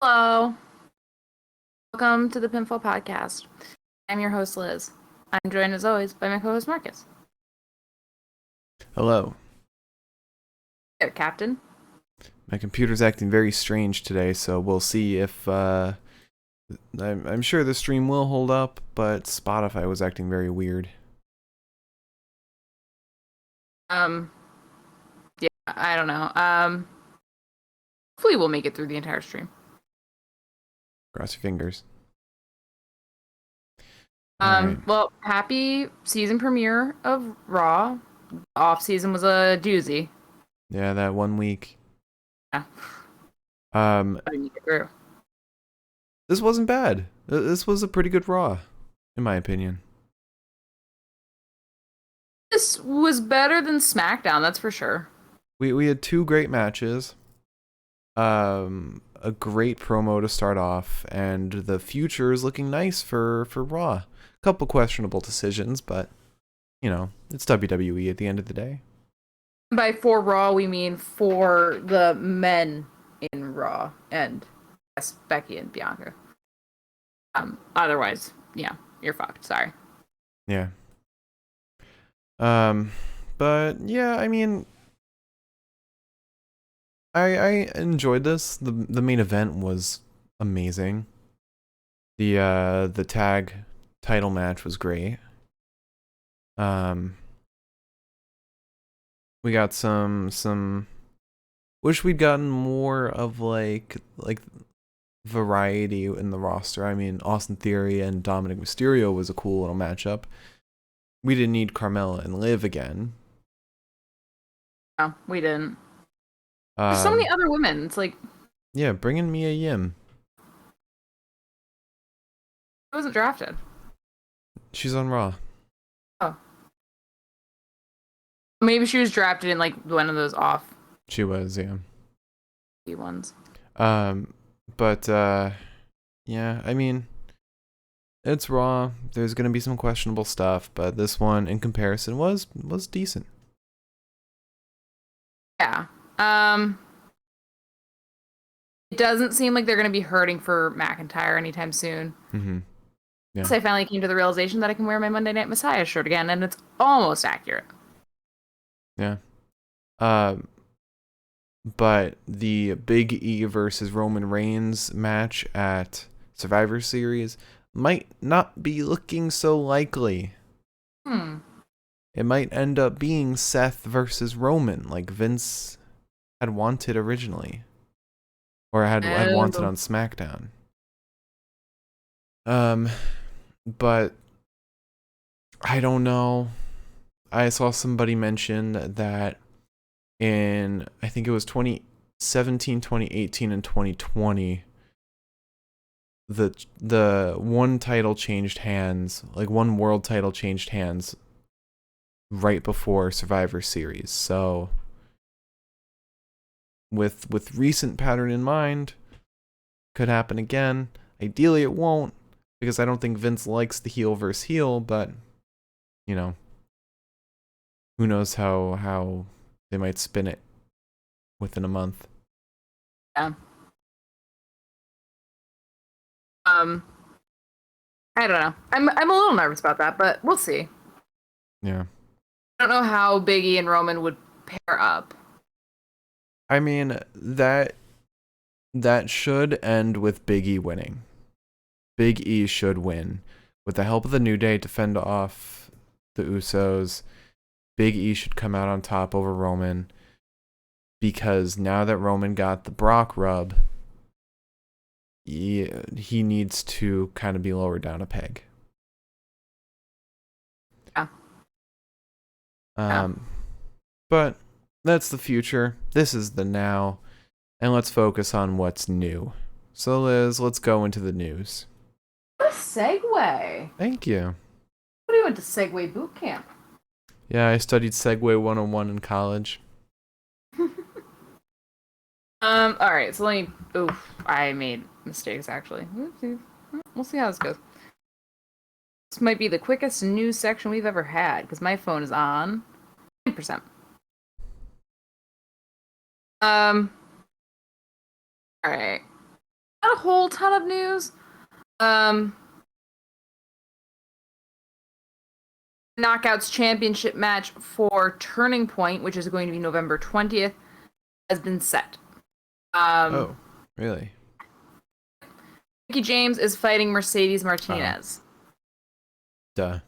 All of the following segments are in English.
Hello. Welcome to the Pinfall Podcast. I'm your host, Liz. I'm joined as always by my co-host, Marcus. Hello. There, Captain. My computer's acting very strange today, so we'll see if I'm sure the stream will hold up, but Spotify was acting very weird. Yeah, I don't know. Hopefully we'll make it through the entire stream. Cross your fingers. All right. Well, happy season premiere of Raw. Off season was a doozy. Yeah, that 1 week. Yeah, Um, I didn't get through. this wasn't bad. This was a pretty good Raw, in my opinion. This was better than SmackDown, that's for sure. We had two great matches. A great promo to start off, and the future is looking nice for Raw. A couple questionable decisions, but it's WWE at the end of the day. By for Raw, we mean for the men in Raw and yes, Becky and Bianca. Otherwise, yeah, you're fucked. Sorry. Yeah. But yeah, I mean, I enjoyed this. The main event was amazing. The tag title match was great. We got some wish we'd gotten more of like variety in the roster. I mean, Austin Theory and Dominic Mysterio was a cool little matchup. We didn't need Carmella and Liv again. No, we didn't. There's so many other women. It's like Yeah, bring in Mia Yim. it wasn't drafted. She's on Raw. Oh, maybe she was drafted in like one of those off She was, yeah. ones. Um, but yeah, I mean, it's Raw. There's gonna be some questionable stuff, but this one, in comparison, was decent. Yeah. It doesn't seem like they're going to be hurting for McIntyre anytime soon. Mm-hmm. Yeah. So I finally came to the realization that I can wear my Monday Night Messiah shirt again, and it's almost accurate. Yeah. But the Big E versus Roman Reigns match at Survivor Series might not be looking so likely. It might end up being Seth versus Roman, like Vince had wanted originally, or had wanted on SmackDown. But I don't know. I saw somebody mention that in, I think it was 2017, 2018, and 2020, the one title changed hands, like one world title changed hands right before Survivor Series. So with recent pattern in mind, could happen again. Ideally it won't, because I don't think Vince likes the heel versus heel, but who knows how they might spin it within a month. Yeah. I don't know. I'm a little nervous about that, but we'll see. Yeah. I don't know how Big E and Roman would pair up. I mean, that should end with Big E winning. Big E should win. With the help of the New Day to fend off the Usos, Big E should come out on top over Roman, because now that Roman got the Brock rub, he needs to kind of be lowered down a peg. Yeah. But that's the future. This is the now. And let's focus on what's new. So Liz, let's go into the news. What a segue. Thank you. What, you went to Segway boot camp? Yeah, I studied Segway 101 in college. Alright, so let me... Oof, I made mistakes, actually. We'll see how this goes. This might be the quickest news section we've ever had, because my phone is on 9%. Alright. Not a whole ton of news. Um, Knockouts Championship match for Turning Point, which is going to be November 20th, has been set. Oh, really? Mickie James is fighting Mercedes Oh, Martinez. duh.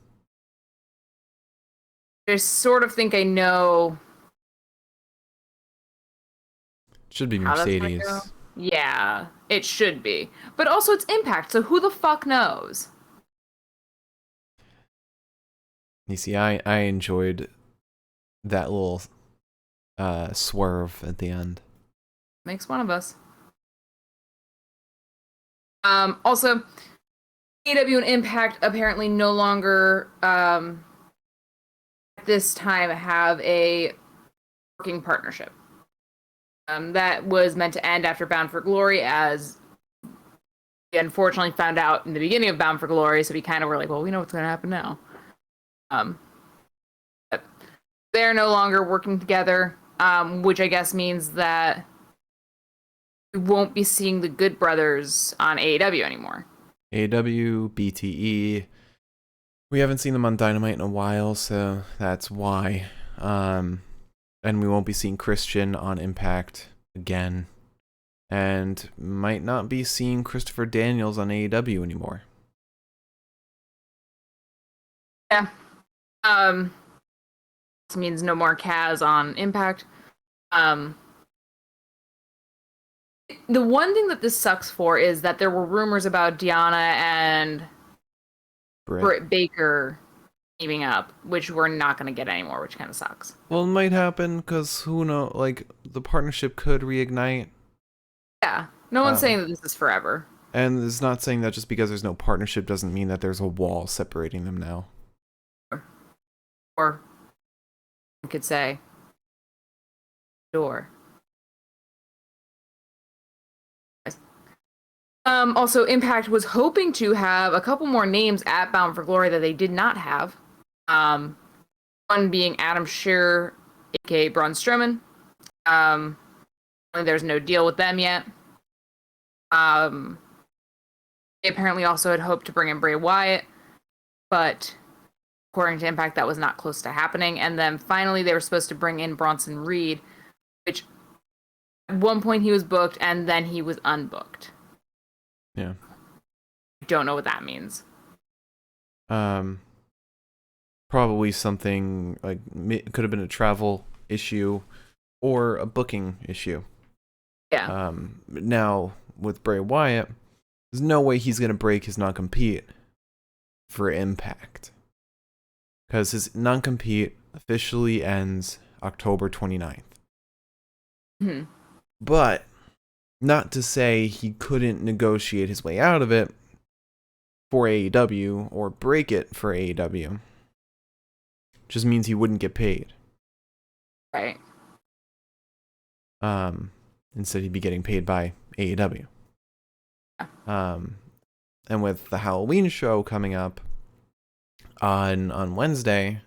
I sort of think I know Should be how that's gonna go. Mercedes. Yeah, it should be. But also it's Impact, so who the fuck knows? You see, I enjoyed that little swerve at the end. Makes one of us. Also, AEW and Impact apparently no longer at this time have a working partnership. That was meant to end after Bound for Glory, as we unfortunately found out in the beginning of Bound for Glory, so we kind of were like, well, we know what's going to happen now. But they're no longer working together, which I guess means that we won't be seeing the Good Brothers on AEW anymore. AEW, BTE. We haven't seen them on Dynamite in a while, so that's why. And we won't be seeing Christian on Impact again. And might not be seeing Christopher Daniels on AEW anymore. Yeah. This means no more Kaz on Impact. The one thing that this sucks for is that there were rumors about Deanna and Britt Baker teaming up, which we're not going to get anymore, which kind of sucks. Well, it might happen, because who knows, like, the partnership could reignite. Yeah. No one's saying that this is forever. And it's not saying that just because there's no partnership doesn't mean that there's a wall separating them now. Or you could say door. Also, Impact was hoping to have a couple more names at Bound for Glory that they did not have. One being Adam Scheer, aka Braun Strowman. There's no deal with them yet. They apparently also had hoped to bring in Bray Wyatt, but according to Impact, that was not close to happening. And then finally, they were supposed to bring in Bronson Reed, which at one point he was booked and then he was unbooked. Yeah. I don't know what that means. Probably something like it could have been a travel issue or a booking issue. Yeah. Now with Bray Wyatt, there's no way he's gonna break his non-compete for Impact, because his non-compete officially ends October 29th. Mm-hmm. But not to say he couldn't negotiate his way out of it for AEW or break it for AEW. Just means he wouldn't get paid. Right. Instead he'd be getting paid by AEW. And with the Halloween show coming up on Wednesday,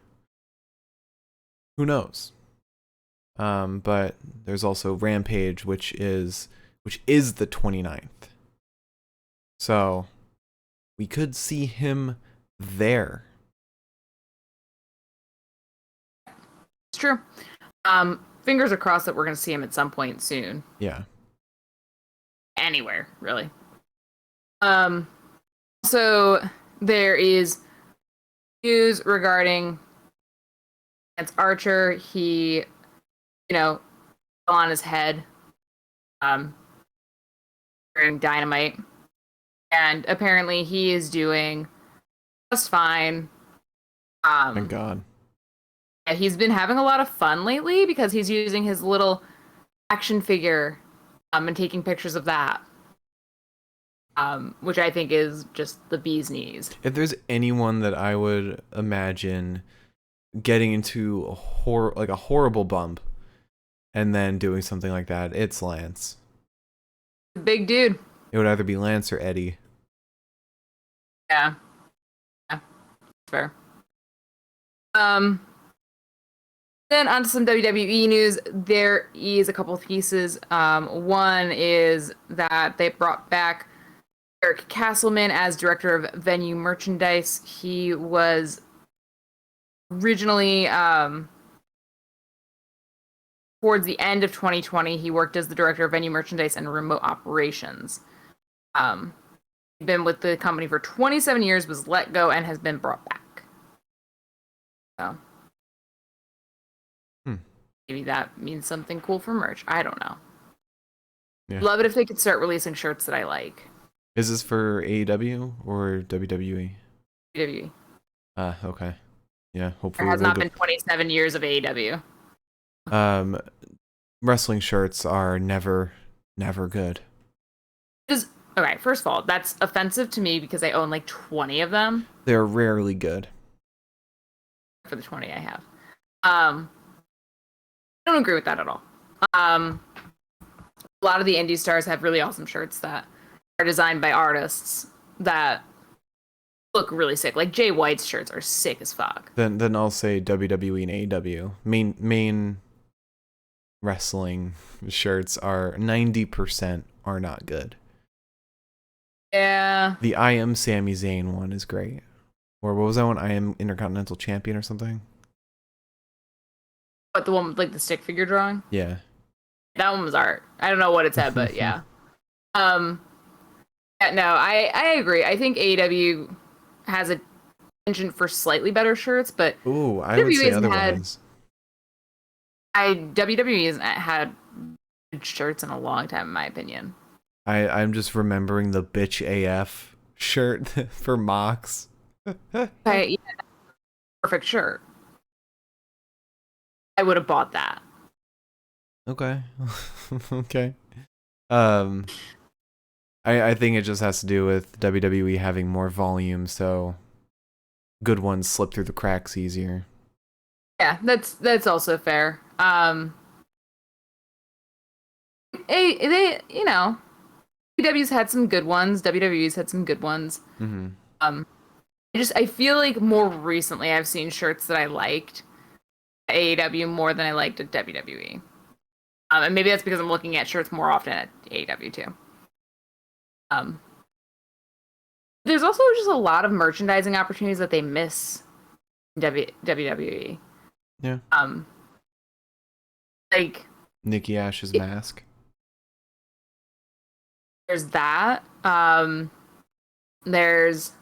who knows? But there's also Rampage, which is the 29th. So we could see him there. It's true. Fingers are crossed that we're going to see him at some point soon. Yeah. Anywhere, really. So there is news regarding Lance Archer. He, fell on his head during Dynamite. And apparently he is doing just fine. Thank God. Yeah, he's been having a lot of fun lately because he's using his little action figure and taking pictures of that. Which I think is just the bee's knees. If there's anyone that I would imagine getting into a horrible bump and then doing something like that, it's Lance. Big dude. It would either be Lance or Eddie. Yeah. Yeah. Fair. Then on to some WWE news. There is a couple of pieces. One is that they brought back Eric Castleman as director of venue merchandise. He was originally, towards the end of 2020, he worked as the director of venue merchandise and remote operations. He'd been with the company for 27 years, was let go, and has been brought back. So maybe that means something cool for merch. I don't know. Yeah. Love it if they could start releasing shirts that I like. Is this for AEW or WWE? WWE. Okay. Yeah, hopefully. There has not been 27 years of AEW. Wrestling shirts are never good. Okay, first of all, that's offensive to me because I own like 20 of them. They're rarely good. For the 20 I have. I don't agree with that at all. A lot of the indie stars have really awesome shirts that are designed by artists that look really sick. Like Jay White's shirts are sick as fuck. Then I'll say WWE and AEW. Main wrestling shirts are 90% are not good. Yeah. The I Am Sami Zayn one is great. Or what was that one? I Am Intercontinental Champion or something? But the one with like the stick figure drawing? Yeah. That one was art. I don't know what it said, but yeah. Yeah, no, I agree. I think AEW has a penchant for slightly better shirts, but ooh, I would say otherwise. WWE hasn't had good shirts in a long time, in my opinion. I'm just remembering the bitch AF shirt for Mox. Yeah, perfect shirt. I would have bought that. Okay. Okay. I think it just has to do with WWE having more volume, so good ones slip through the cracks easier. Yeah, that's also fair. They WWE's had some good ones. WWE's had some good ones. Mm-hmm. I feel like more recently I've seen shirts that I liked at AEW more than I liked at WWE. And maybe that's because I'm looking at shirts more often at AEW too. There's also just a lot of merchandising opportunities that they miss in WWE. Yeah. Like Nikki Ash's mask. There's that. There's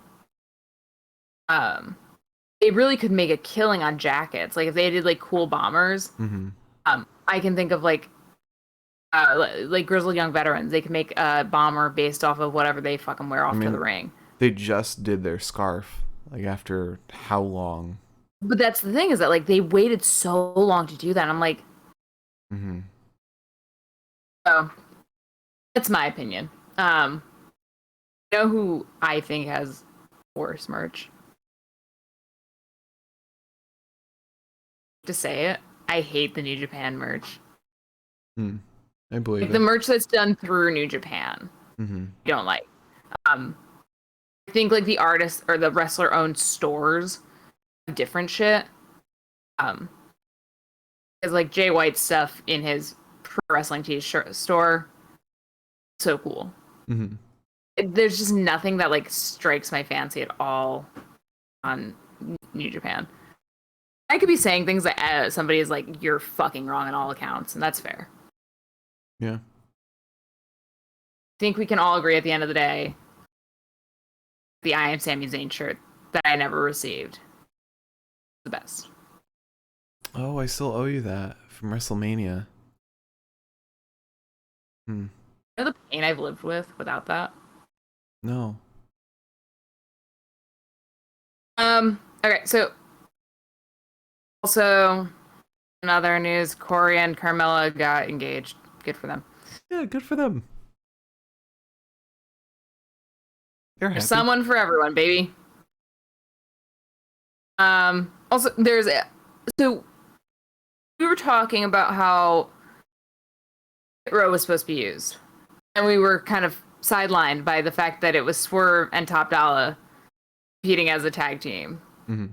they really could make a killing on jackets. Like if they did like cool bombers. Mm-hmm. I can think of like Grizzled Young Veterans. They can make a bomber based off of whatever they fucking wear off to the ring. They just did their scarf. Like after how long? But that's the thing is that like they waited so long to do that. I'm like, mm-hmm. Oh, that's my opinion. You know who I think has worse merch? To say it, I hate the New Japan merch. I believe like, the merch that's done through New Japan. Mm-hmm. I don't like. I think like the artist or the wrestler owned stores have different shit. Because like Jay White's stuff in his pro wrestling t-shirt store, so cool. Mm-hmm. There's just nothing that like strikes my fancy at all on New Japan. I could be saying things that somebody is like, you're fucking wrong on all accounts, and that's fair. Yeah. I think we can all agree at the end of the day, the I Am Sami Zayn shirt that I never received, the best. Oh, I still owe you that from WrestleMania. You know the pain I've lived with without that? No. Okay, so also another news, Corey and Carmilla got engaged. Good for them. Yeah, good for them. There's someone for everyone, baby. Also so we were talking about how Hit Row was supposed to be used. And we were kind of sidelined by the fact that it was Swerve and Top Dollar competing as a tag team. Mm-hmm.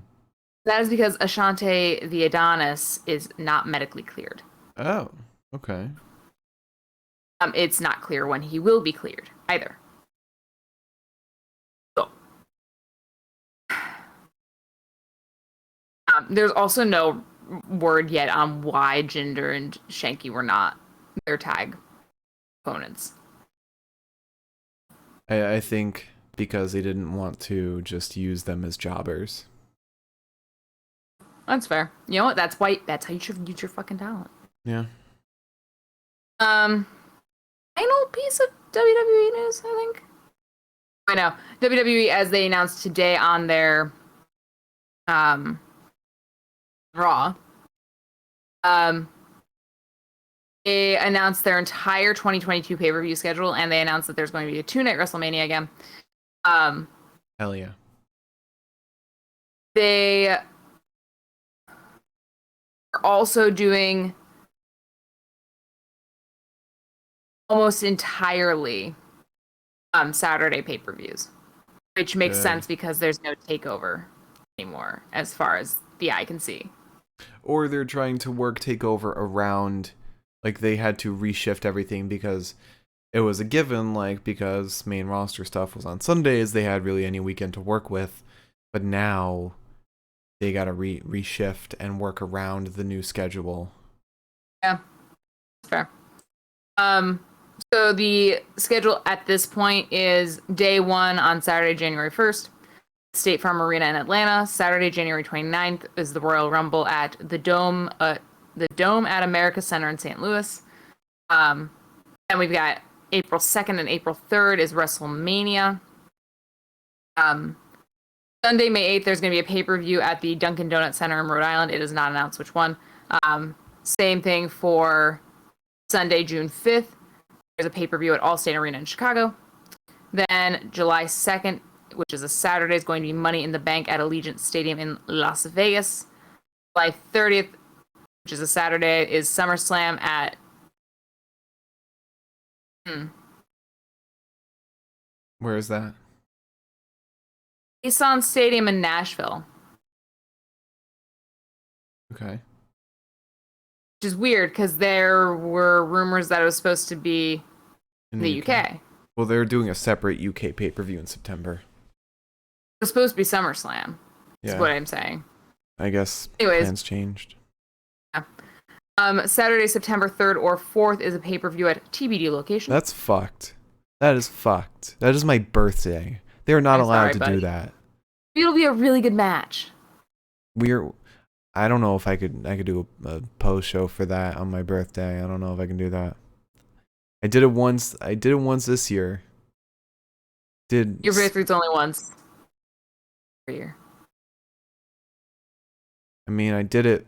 That is because Ashante the Adonis is not medically cleared. Oh, okay. It's not clear when he will be cleared either. So, there's also no word yet on why Jinder and Shanky were not their tag opponents. I think because they didn't want to just use them as jobbers. That's fair. You know what? That's how you should use your fucking talent. Yeah. Final piece of WWE news, I think. I know. WWE, as they announced today on their Raw, they announced their entire 2022 pay-per-view schedule, and they announced that there's going to be a 2-night WrestleMania again. Hell yeah. They are also doing almost entirely Saturday pay-per-views, which makes sense because there's no takeover anymore as far as the eye can see. Or they're trying to work takeover around, like they had to reshift everything because it was a given, like because main roster stuff was on Sundays, they had really any weekend to work with, but now they gotta reshift and work around the new schedule. Yeah, that's fair. So the schedule at this point is day 1 on Saturday, January 1st, State Farm Arena in Atlanta. Saturday, January 29th is the Royal Rumble at the Dome at America Center in St. Louis. And we've got April 2nd and April 3rd is WrestleMania. Sunday, May 8th, there's going to be a pay-per-view at the Dunkin' Donuts Center in Rhode Island. It is not announced which one. Same thing for Sunday, June 5th. There's a pay-per-view at Allstate Arena in Chicago. Then July 2nd, which is a Saturday, is going to be Money in the Bank at Allegiant Stadium in Las Vegas. July 30th, which is a Saturday, is SummerSlam at... Where is that? Nissan Stadium in Nashville. Okay. Which is weird, because there were rumors that it was supposed to be in the UK. Well, they're doing a separate UK pay-per-view in September. It was supposed to be SummerSlam, is what I'm saying. I guess Anyways, plans changed. Yeah. Saturday, September 3rd or 4th is a pay-per-view at TBD location. That's fucked. That is fucked. That is my birthday. They're not allowed to do that. It'll be a really good match. I don't know if I could do a post show for that on my birthday. I don't know if I can do that. I did it once this year. Your birthday's only once per year. I mean, I did it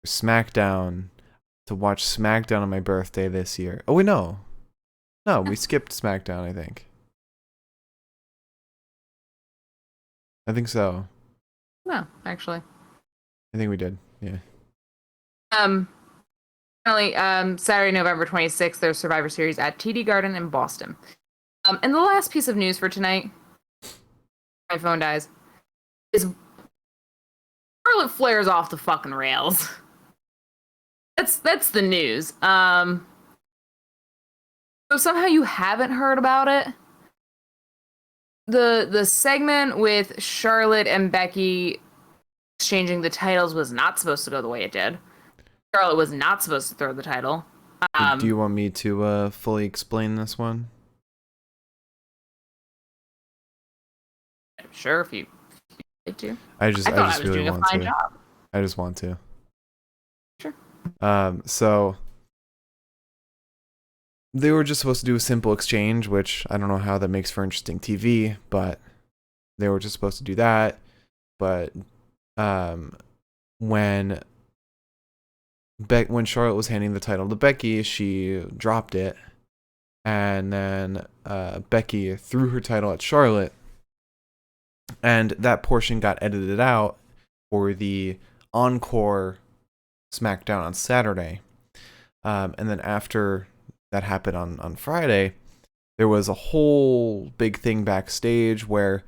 for SmackDown to watch SmackDown on my birthday this year. Oh wait, no, we skipped SmackDown. I think so. No, actually. I think we did. Yeah. Finally, Saturday, November 26th, there's Survivor Series at TD Garden in Boston. And the last piece of news for tonight, my phone dies, is Charlotte Flair's off the fucking rails. That's the news. So somehow you haven't heard about it. The segment with Charlotte and Becky exchanging the titles was not supposed to go the way it did. Charlotte was not supposed to throw the title. Do you want me to fully explain this one? Sure, if you like to. I just was really doing want a fine to. job. I just want to. Sure. So they were just supposed to do a simple exchange, which I don't know how that makes for interesting TV, but they were just supposed to do that. But when Charlotte was handing the title to Becky, she dropped it, and then Becky threw her title at Charlotte, and that portion got edited out for the encore SmackDown on Saturday. And then after that happened on Friday, there was a whole big thing backstage where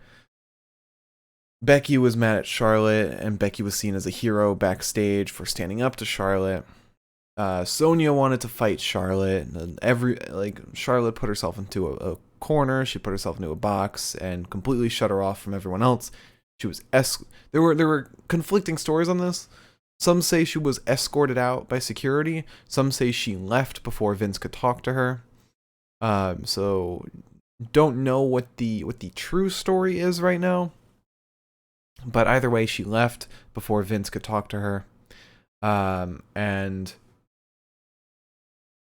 Becky was mad at Charlotte, and Becky was seen as a hero backstage for standing up to Charlotte. Sonya wanted to fight Charlotte. Charlotte put herself into a corner. She put herself into a box and completely shut her off from everyone else. She was there were conflicting stories on this. Some say she was escorted out by security. Some say she left before Vince could talk to her. So don't know what the true story is right now. But either way, she left before Vince could talk to her. And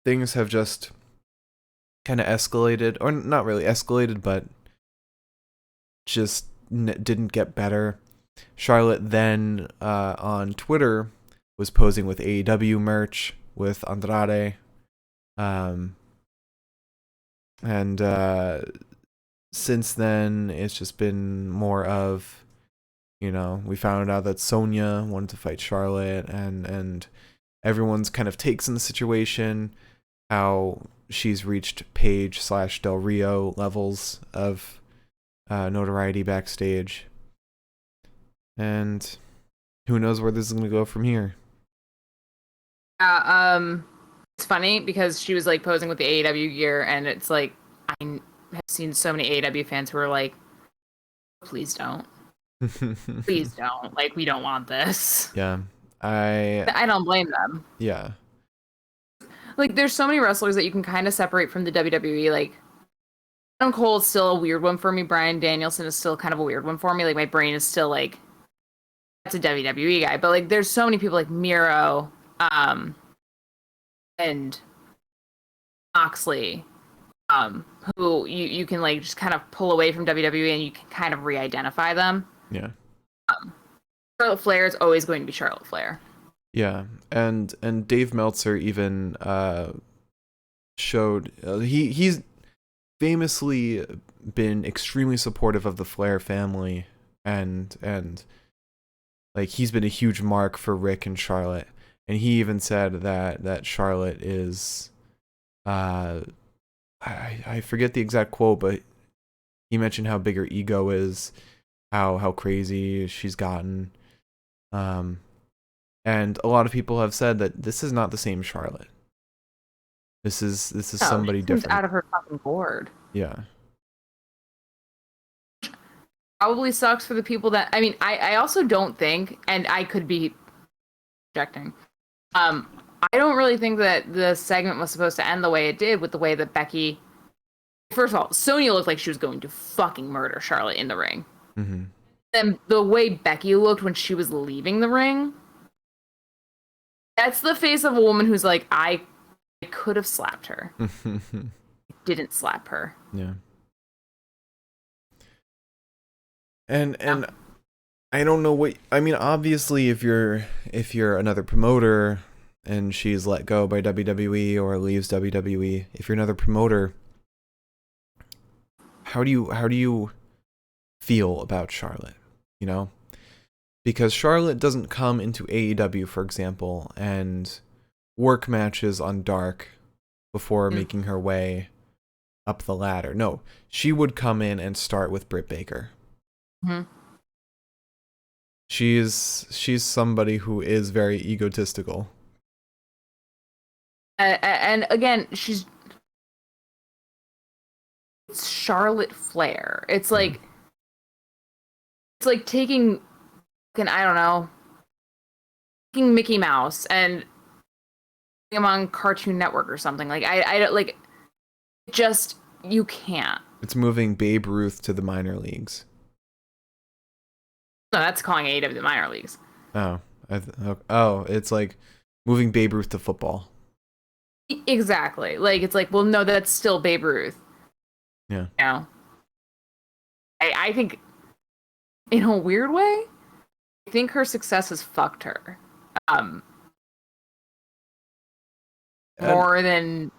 things have just kind of escalated, or not really escalated, but just didn't get better. Charlotte then on Twitter was posing with AEW merch with Andrade. And since then, it's just been more of, we found out that Sonya wanted to fight Charlotte, and everyone's kind of takes in the situation, how she's reached Paige/Del Rio levels of notoriety backstage. And who knows where this is going to go from here. It's funny because she was like posing with the AEW gear, and it's like I have seen so many AEW fans who are like, please don't. Please don't. Like, we don't want this. Yeah. I don't blame them. Yeah. Like, there's so many wrestlers that you can kind of separate from the WWE. Like, Adam Cole is still a weird one for me. Bryan Danielson is still kind of a weird one for me. Like, my brain is still like, that's a WWE guy. But like, there's so many people like Miro, and Moxley, who you can like just kind of pull away from WWE and you can kind of re-identify them. Yeah. Charlotte Flair is always going to be Charlotte Flair. Yeah, and Dave Meltzer even showed he's famously been extremely supportive of the Flair family, and like he's been a huge mark for Rick and Charlotte, and he even said that Charlotte is I forget the exact quote, but he mentioned how big her ego is, how crazy she's gotten. And a lot of people have said that this is not the same Charlotte. This is somebody different. Out of her fucking board. Yeah. Probably sucks for the people that, I mean, I also don't think, and I could be projecting, I don't really think that the segment was supposed to end the way it did, with the way that Becky, first of all, Sonya looked like she was going to fucking murder Charlotte in the ring. Mm-hmm. And the way Becky looked when she was leaving the ring, that's the face of a woman who's like, I could have slapped her. Didn't slap her. Yeah. And I don't know what, I mean, obviously if you're another promoter and she's let go by WWE or leaves WWE, if you're another promoter, how do you feel about Charlotte, Because Charlotte doesn't come into AEW, for example, and work matches on Dark before making her way up the ladder. No, she would come in and start with Britt Baker. Mm-hmm. She's somebody who is very egotistical. And again, it's Charlotte Flair. It's like taking, I don't know, taking Mickey Mouse and putting him on Cartoon Network or something. Like I don't like. Just, you can't. It's moving Babe Ruth to the minor leagues. No, that's calling AEW the minor leagues. Oh, it's like moving Babe Ruth to football. Exactly. Like, it's like, well, no, that's still Babe Ruth. Yeah. I think, in a weird way, I think her success has fucked her. More than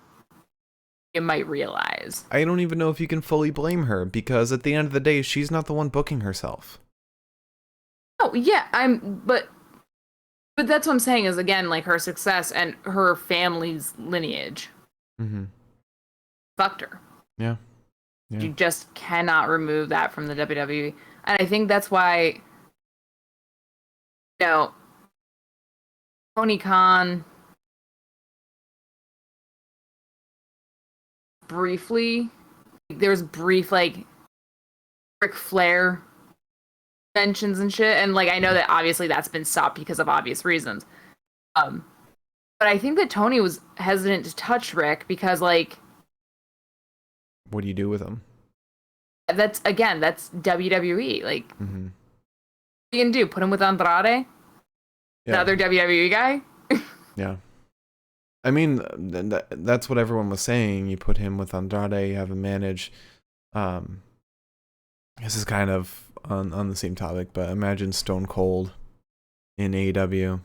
you might realize. I don't even know if you can fully blame her, because at the end of the day, she's not the one booking herself. Oh, yeah, but that's what I'm saying is, again, like, her success and her family's lineage. Mm-hmm. Fucked her. Yeah. Yeah. You just cannot remove that from the WWE. And I think that's why, you know, Tony Khan briefly, there was brief, like, Ric Flair mentions and shit. And, like, I know that obviously that's been stopped because of obvious reasons. But I think that Tony was hesitant to touch Rick because, like, What do you do with him? that's WWE. Like, Mm-hmm. what are you gonna do? Put him with Andrade? Yeah. Another WWE guy? Yeah. I mean, that's what everyone was saying. You put him with Andrade, you have him manage. This is kind of on the same topic, but imagine Stone Cold in AEW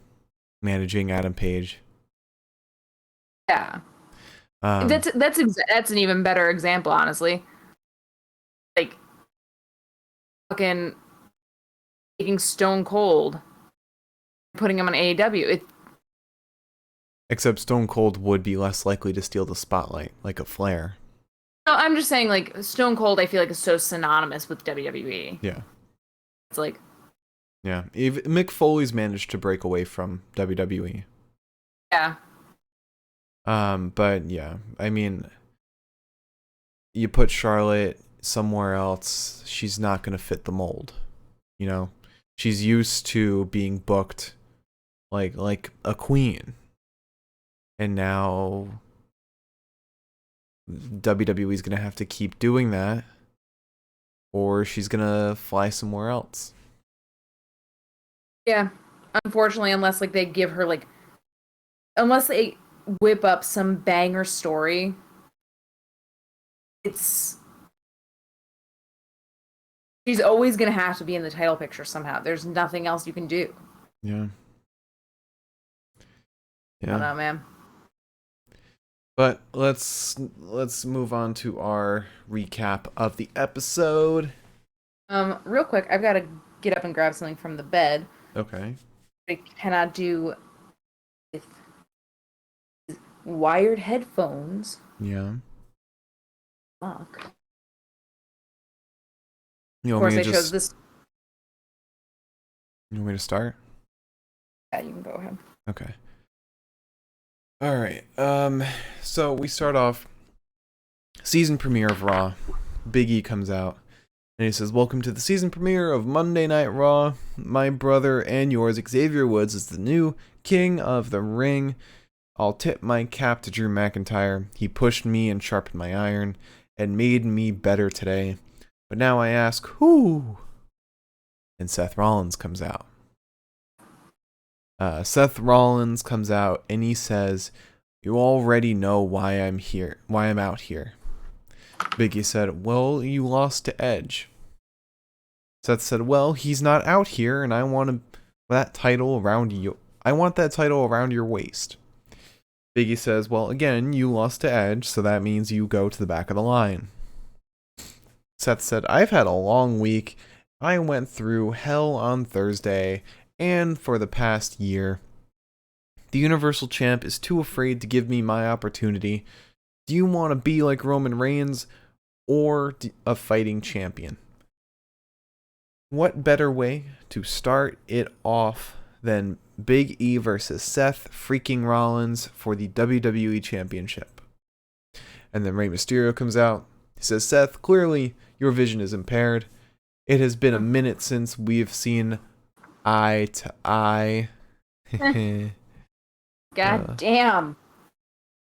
managing Adam Page. Yeah. Um, That's an even better example, honestly. Like, fucking taking Stone Cold, putting him on AEW. Except Stone Cold would be less likely to steal the spotlight, like a Flair. No, I'm just saying, like, Stone Cold, I feel like is so synonymous with WWE. Yeah. It's like, Yeah. Mick Foley's managed to break away from WWE. yeah. But yeah, I mean, you put Charlotte somewhere else, she's not gonna fit the mold. You know, she's used to being booked like a queen, and now WWE's gonna have to keep doing that, or she's gonna fly somewhere else. Yeah. Unfortunately, unless, like, they give her, like, unless they whip up some banger story, she's always gonna have to be in the title picture somehow. There's nothing else you can do. Yeah. I don't know, man. But let's move on to our recap of the episode. Real quick, I've got to get up and grab something from the bed. Okay. I cannot do with wired headphones. Yeah. Fuck. You Of want course, me I to chose this. You want me to start? Yeah, you can go ahead. Okay. All right. So we start off season premiere of Raw. Big E comes out and he says, "Welcome to the season premiere of Monday Night Raw. My brother and yours, Xavier Woods, is the new king of the ring. I'll tip my cap to Drew McIntyre. He pushed me and sharpened my iron and made me better today. But now I ask, who?" And Seth Rollins comes out. Seth Rollins comes out and he says, "You already know why I'm here, why I'm out here." Biggie said, "Well, you lost to Edge." Seth said, "Well, he's not out here, and I want that title around you. I want that title around your waist." Biggie says, "Well, again, you lost to Edge, so that means you go to the back of the line." Seth said, "I've had a long week. I went through hell on Thursday, and for the past year. The Universal Champ is too afraid to give me my opportunity. Do you want to be like Roman Reigns or a fighting champion? What better way to start it off than Big E versus Seth freaking Rollins for the WWE Championship?" And then Rey Mysterio comes out. He says, "Seth, clearly your vision is impaired. It has been a minute since we've seen eye to eye." God damn.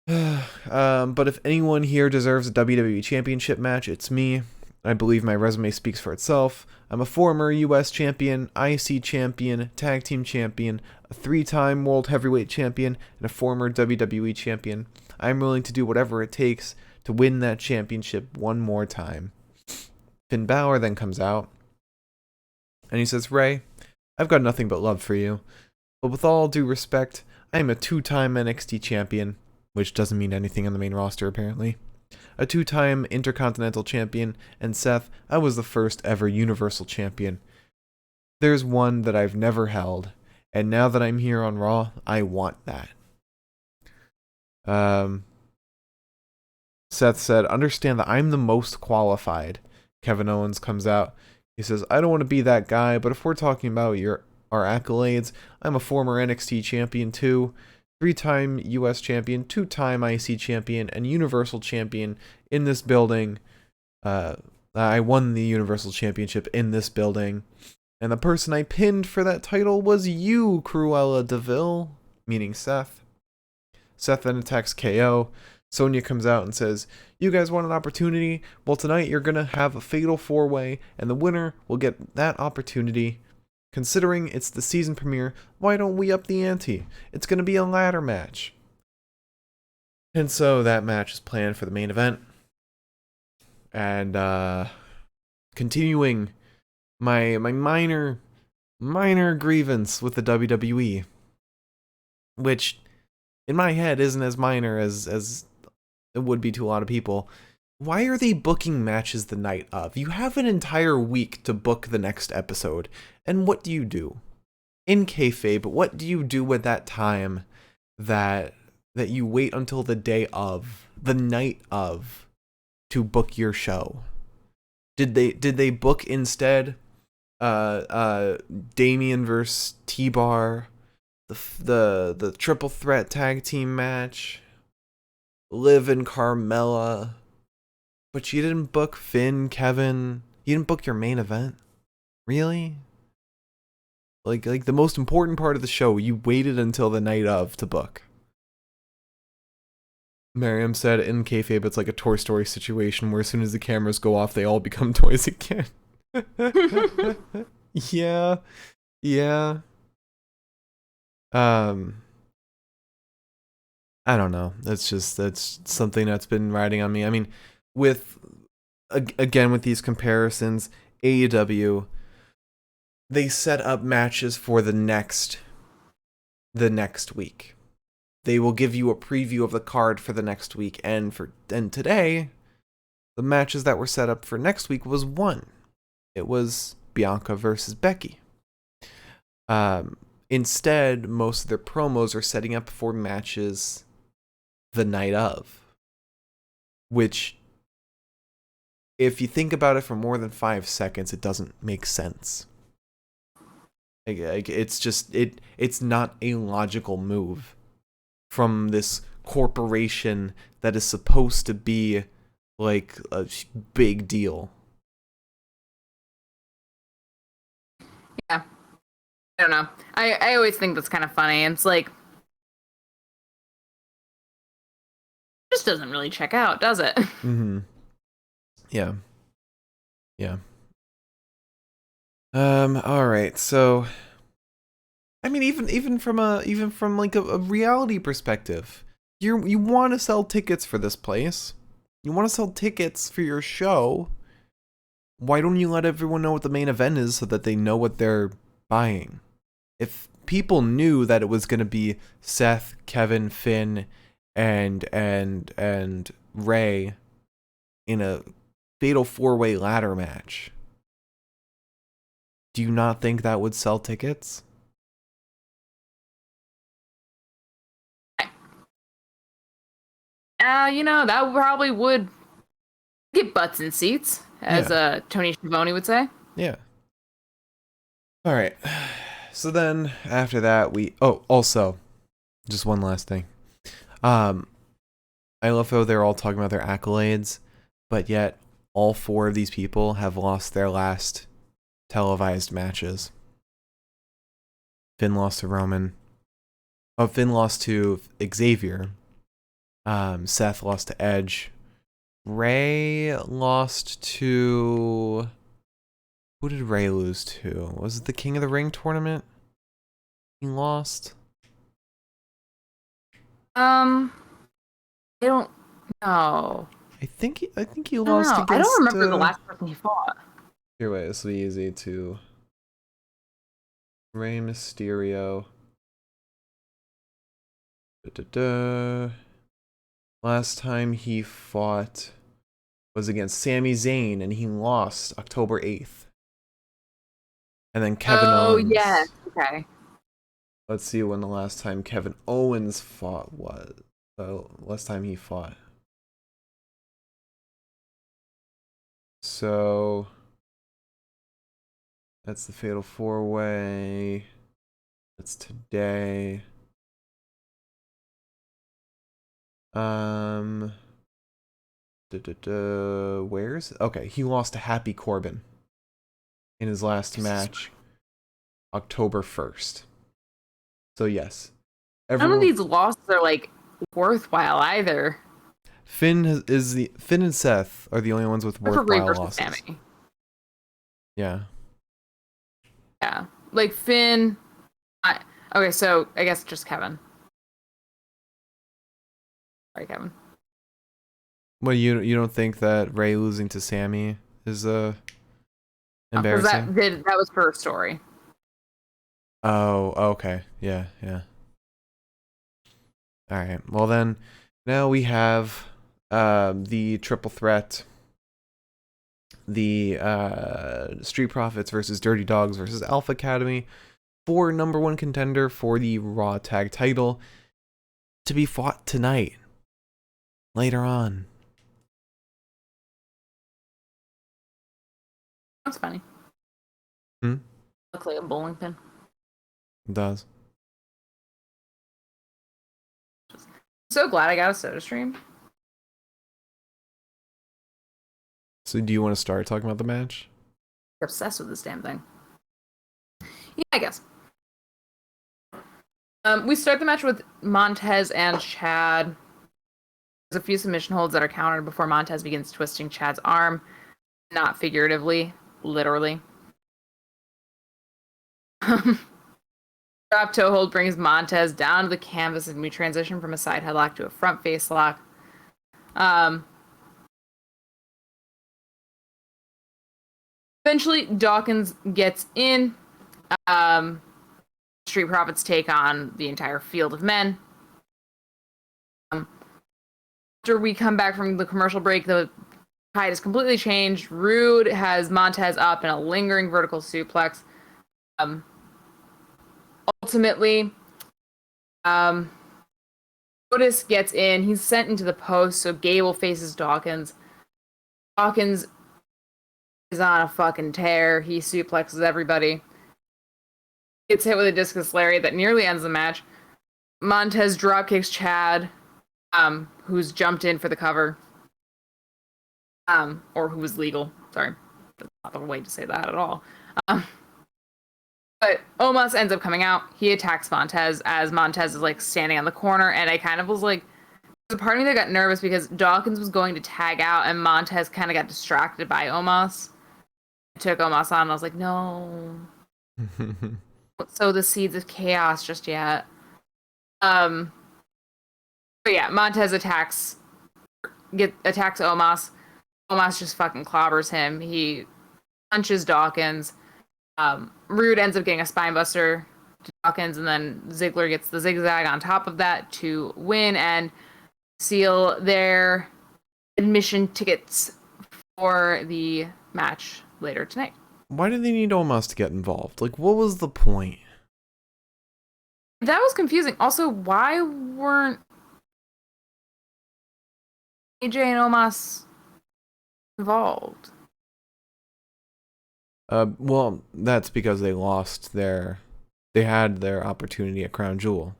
But if anyone here deserves a WWE Championship match, it's me. I believe my resume speaks for itself. I'm a former US champion, IC champion, tag team champion, a 3-time World Heavyweight champion, and a former WWE champion. I'm willing to do whatever it takes to win that championship one more time." Finn Bauer then comes out, and he says, "Ray, I've got nothing but love for you. But with all due respect, I am a 2-time NXT champion," which doesn't mean anything on the main roster apparently, "a 2-time Intercontinental champion, and Seth, I was the first ever Universal champion. There's one that I've never held, and now that I'm here on Raw, I want that." Seth said, understand that I'm the most qualified. Kevin Owens comes out. He says, I don't want to be that guy, but if we're talking about our accolades, I'm a former NXT champion too, 3-time US champion, 2-time IC champion, and Universal champion in this building. I won the Universal Championship in this building. And the person I pinned for that title was you, Cruella DeVille, meaning Seth. Seth then attacks KO. Sonya comes out and says, you guys want an opportunity? Well, tonight you're going to have a fatal 4-way, and the winner will get that opportunity. Considering it's the season premiere, why don't we up the ante? It's going to be a ladder match. And so that match is planned for the main event. And continuing my minor grievance with the WWE, which in my head isn't as minor as it would be to a lot of people. Why are they booking matches the night of? You have an entire week to book the next episode, and what do you do? In kayfabe, what do you do with that time that you wait until the day of, the night of, to book your show? Did they book instead Damian versus T-Bar, the triple threat tag team match, Liv and Carmilla, but you didn't book Finn, Kevin? You didn't book your main event? Really? Like the most important part of the show, you waited until the night of to book. Miriam said in kayfabe it's like a Toy Story situation where as soon as the cameras go off, they all become toys again. Yeah. I don't know. That's something that's been riding on me. I mean, with these comparisons, AEW, they set up matches for the next week. They will give you a preview of the card for the next week, and today, the matches that were set up for next week was one. It was Bianca versus Becky. Instead, most of their promos are setting up for matches the night of, which, if you think about it for more than 5 seconds, it doesn't make sense. It's not a logical move from this corporation that is supposed to be like a big deal. Yeah. I don't know. I always think that's kind of funny. It's like, it just doesn't really check out, does it? Mm-hmm. Yeah. All right. So, I mean, even from like a reality perspective, you want to sell tickets for this place. You want to sell tickets for your show. Why don't you let everyone know what the main event is so that they know what they're buying? If people knew that it was going to be Seth, Kevin, Finn, and Ray in a fatal 4-way ladder match, do you not think that would sell tickets? That probably would get butts in seats, as Tony Schiavone would say. Yeah. All right. So then after that, also, just one last thing. I love how they're all talking about their accolades, but yet all 4 of these people have lost their last televised matches. Finn lost to Roman. Oh, Finn lost to Xavier. Seth lost to Edge. Ray lost to... Who did Ray lose to? Was it the King of the Ring tournament? He lost? I don't know. I think he lost against... I don't remember the last person he fought. Here, wait, this will be easy to... Rey Mysterio. Last time he fought was against Sami Zayn, and he lost October 8th. And then Kevin Owens. Oh, yes. Okay. Let's see when the last time Kevin Owens fought was. Last time he fought. so that's the Fatal 4-Way. That's today. Where's okay? He lost to Happy Corbin in his last match, October 1st. So yes, none of these losses are like worthwhile either. Finn and Seth are the only ones with worthwhile losses. Sammy. Yeah. Yeah, like Finn. Okay, so I guess just Kevin. Sorry, Kevin. Well, you don't think that Ray losing to Sammy is embarrassing? That was her story. Oh, okay. Yeah. All right. Well then, now we have the triple threat. The Street Profits versus Dirty Dogs versus Alpha Academy for #1 contender for the Raw Tag Title to be fought tonight. Later on. That's funny. Looks like a bowling pin. It does. I'm so glad I got a Soda Stream. So do you want to start talking about the match? You're obsessed with this damn thing. Yeah, I guess. We start the match with Montez and Chad. There's a few submission holds that are countered before Montez begins twisting Chad's arm. Not figuratively, literally. Drop toe hold brings Montez down to the canvas and we transition from a side headlock to a front face lock. Eventually, Dawkins gets in. Street Profits take on the entire field of men. After we come back from the commercial break, the tide has completely changed. Rude has Montez up in a lingering vertical suplex. Ultimately, Otis gets in. He's sent into the post, so Gable faces Dawkins. Dawkins is on a fucking tear. He suplexes everybody. Gets hit with a discus lariat that nearly ends the match. Montez dropkicks Chad, who's jumped in for the cover. Or who was legal. Sorry. That's not the way to say that at all. But Omos ends up coming out. He attacks Montez as Montez is like standing on the corner, and I kind of was like, there's a part of me that got nervous because Dawkins was going to tag out and Montez kind of got distracted by Omos. I took Omos on and I was like, no. Don't sow the seeds of chaos just yet. But yeah, Montez attacks Omos. Omos just fucking clobbers him. He punches Dawkins. Rude ends up getting a spinebuster to Dawkins, and then Ziggler gets the zigzag on top of that to win and seal their admission tickets for the match later tonight. Why did they need Omos to get involved? Like, what was the point? That was confusing. Also, why weren't AJ and Omos involved? Well, that's because they had their opportunity at Crown Jewel.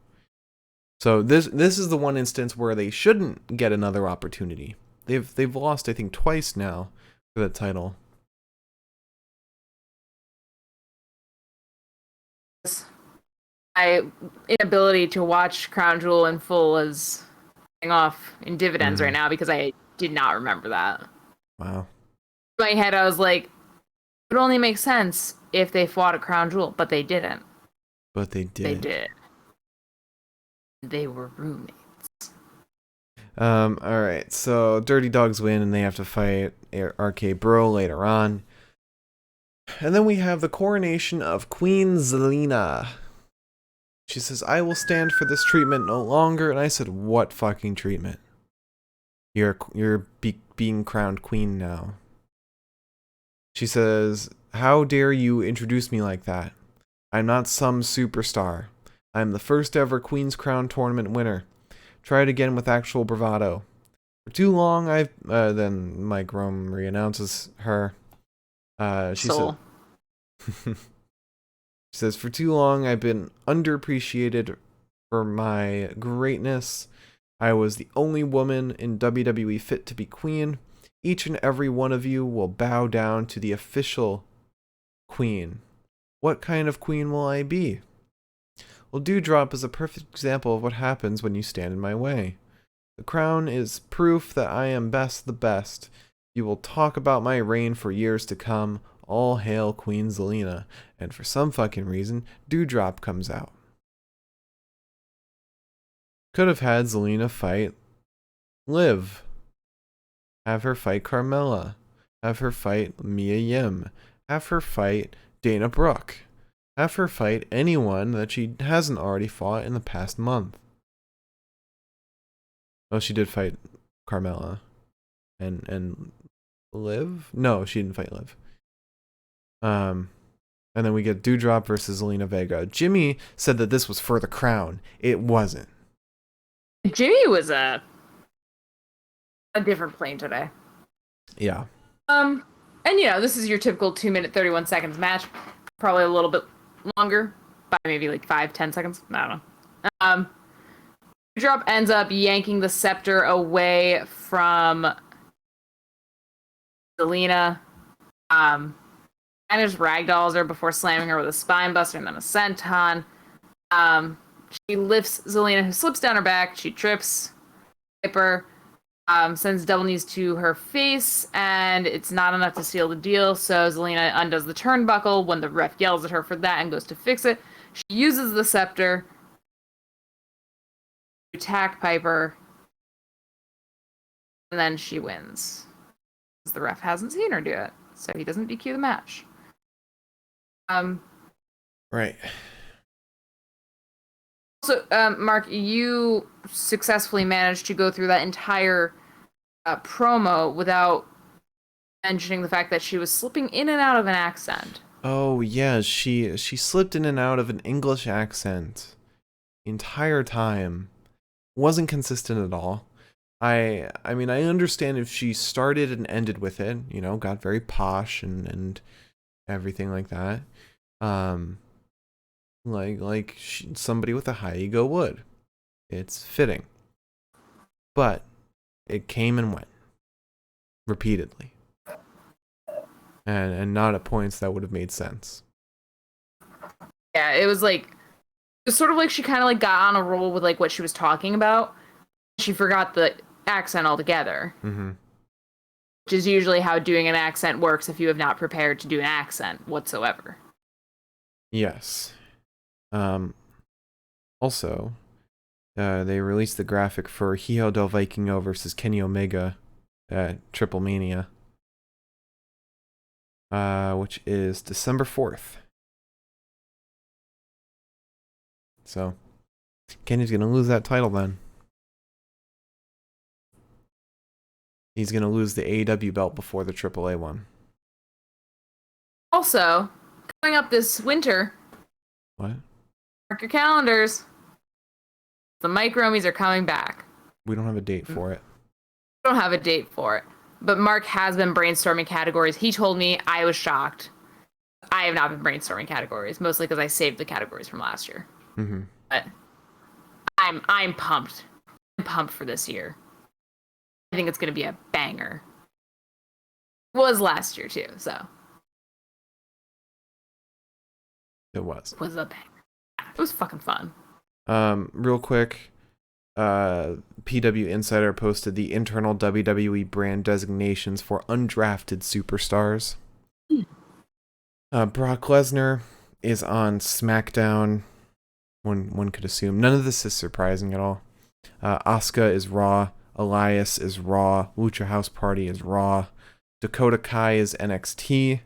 So this is the one instance where they shouldn't get another opportunity. They've lost, I think, twice now for the title. My inability to watch Crown Jewel in full is paying off in dividends right now because I did not remember that. Wow. In my head, I was like, it would only make sense if they fought at Crown Jewel, but they didn't. But they did. They did. They were roommates. Alright, so Dirty Dogs win and they have to fight RK Bro later on. And then we have the coronation of Queen Zelina. She says, I will stand for this treatment no longer. And I said, what fucking treatment? You're being crowned queen now. She says, how dare you introduce me like that? I'm not some superstar. I'm the first ever Queen's Crown tournament winner. Try it again with actual bravado. For too long, then Mike Rome reannounces her. She said, she says, for too long, I've been underappreciated for my greatness. I was the only woman in WWE fit to be queen. Each and every one of you will bow down to the official queen. What kind of queen will I be? Well, Dewdrop is a perfect example of what happens when you stand in my way. The crown is proof that I am best the best. You will talk about my reign for years to come. All hail Queen Zelina. And for some fucking reason, Dewdrop comes out. Could have had Zelina fight Liv. Have her fight Carmilla. Have her fight Mia Yim. Have her fight Dana Brooke. Have her fight anyone that she hasn't already fought in the past month. Oh, she did fight Carmella. And Liv? No, she didn't fight Liv. And then we get Dewdrop versus Zelina Vega. Jimmy said that this was for the crown. It wasn't. Jimmy was a different plane today. Yeah. And this is your typical 2 minute 31 seconds match. Probably a little bit longer, by maybe like 5-10 seconds. I don't know. Dewdrop ends up yanking the scepter away from Zelina. And just ragdolls her before slamming her with a spine buster and then a senton. She lifts Zelina, who slips down her back. She trips. Piper sends double knees to her face, and it's not enough to seal the deal, so Zelina undoes the turnbuckle when the ref yells at her for that and goes to fix it. She uses the scepter to attack Piper, and then she wins. Because the ref hasn't seen her do it, so he doesn't DQ the match. Right. So, Mark, you successfully managed to go through that entire promo without mentioning the fact that she was slipping in and out of an accent. Oh yeah, she slipped in and out of an English accent the entire time. Wasn't consistent at all. I mean, I understand if she started and ended with it, got very posh and everything like that. Somebody with a high ego would. It's fitting. But it came and went repeatedly. And not at points that would have made sense. Yeah, it was sort of like she kind of got on a roll with what she was talking about. She forgot the accent altogether. Mm-hmm. Which is usually how doing an accent works if you have not prepared to do an accent whatsoever. Yes. Also, they released the graphic for Hijo del Vikingo versus Kenny Omega at Triple Mania, which is December 4th. So, Kenny's going to lose that title then. He's going to lose the AEW belt before the AAA one. Also, coming up this winter... What? Mark your calendars. The Mike Romies are coming back. We don't have a date for it. We don't have a date for it. But Mark has been brainstorming categories. He told me, I was shocked. I have not been brainstorming categories, mostly because I saved the categories from last year. Mm-hmm. But I'm pumped. I'm pumped for this year. I think it's going to be a banger. It was last year, too, so. It was. It was a banger. It was fucking fun. Real quick, PW Insider posted the internal WWE brand designations for undrafted superstars. Brock Lesnar is on SmackDown. One could assume. None of this is surprising at all. Asuka is Raw. Elias is Raw. Lucha House Party is Raw. Dakota Kai is NXT.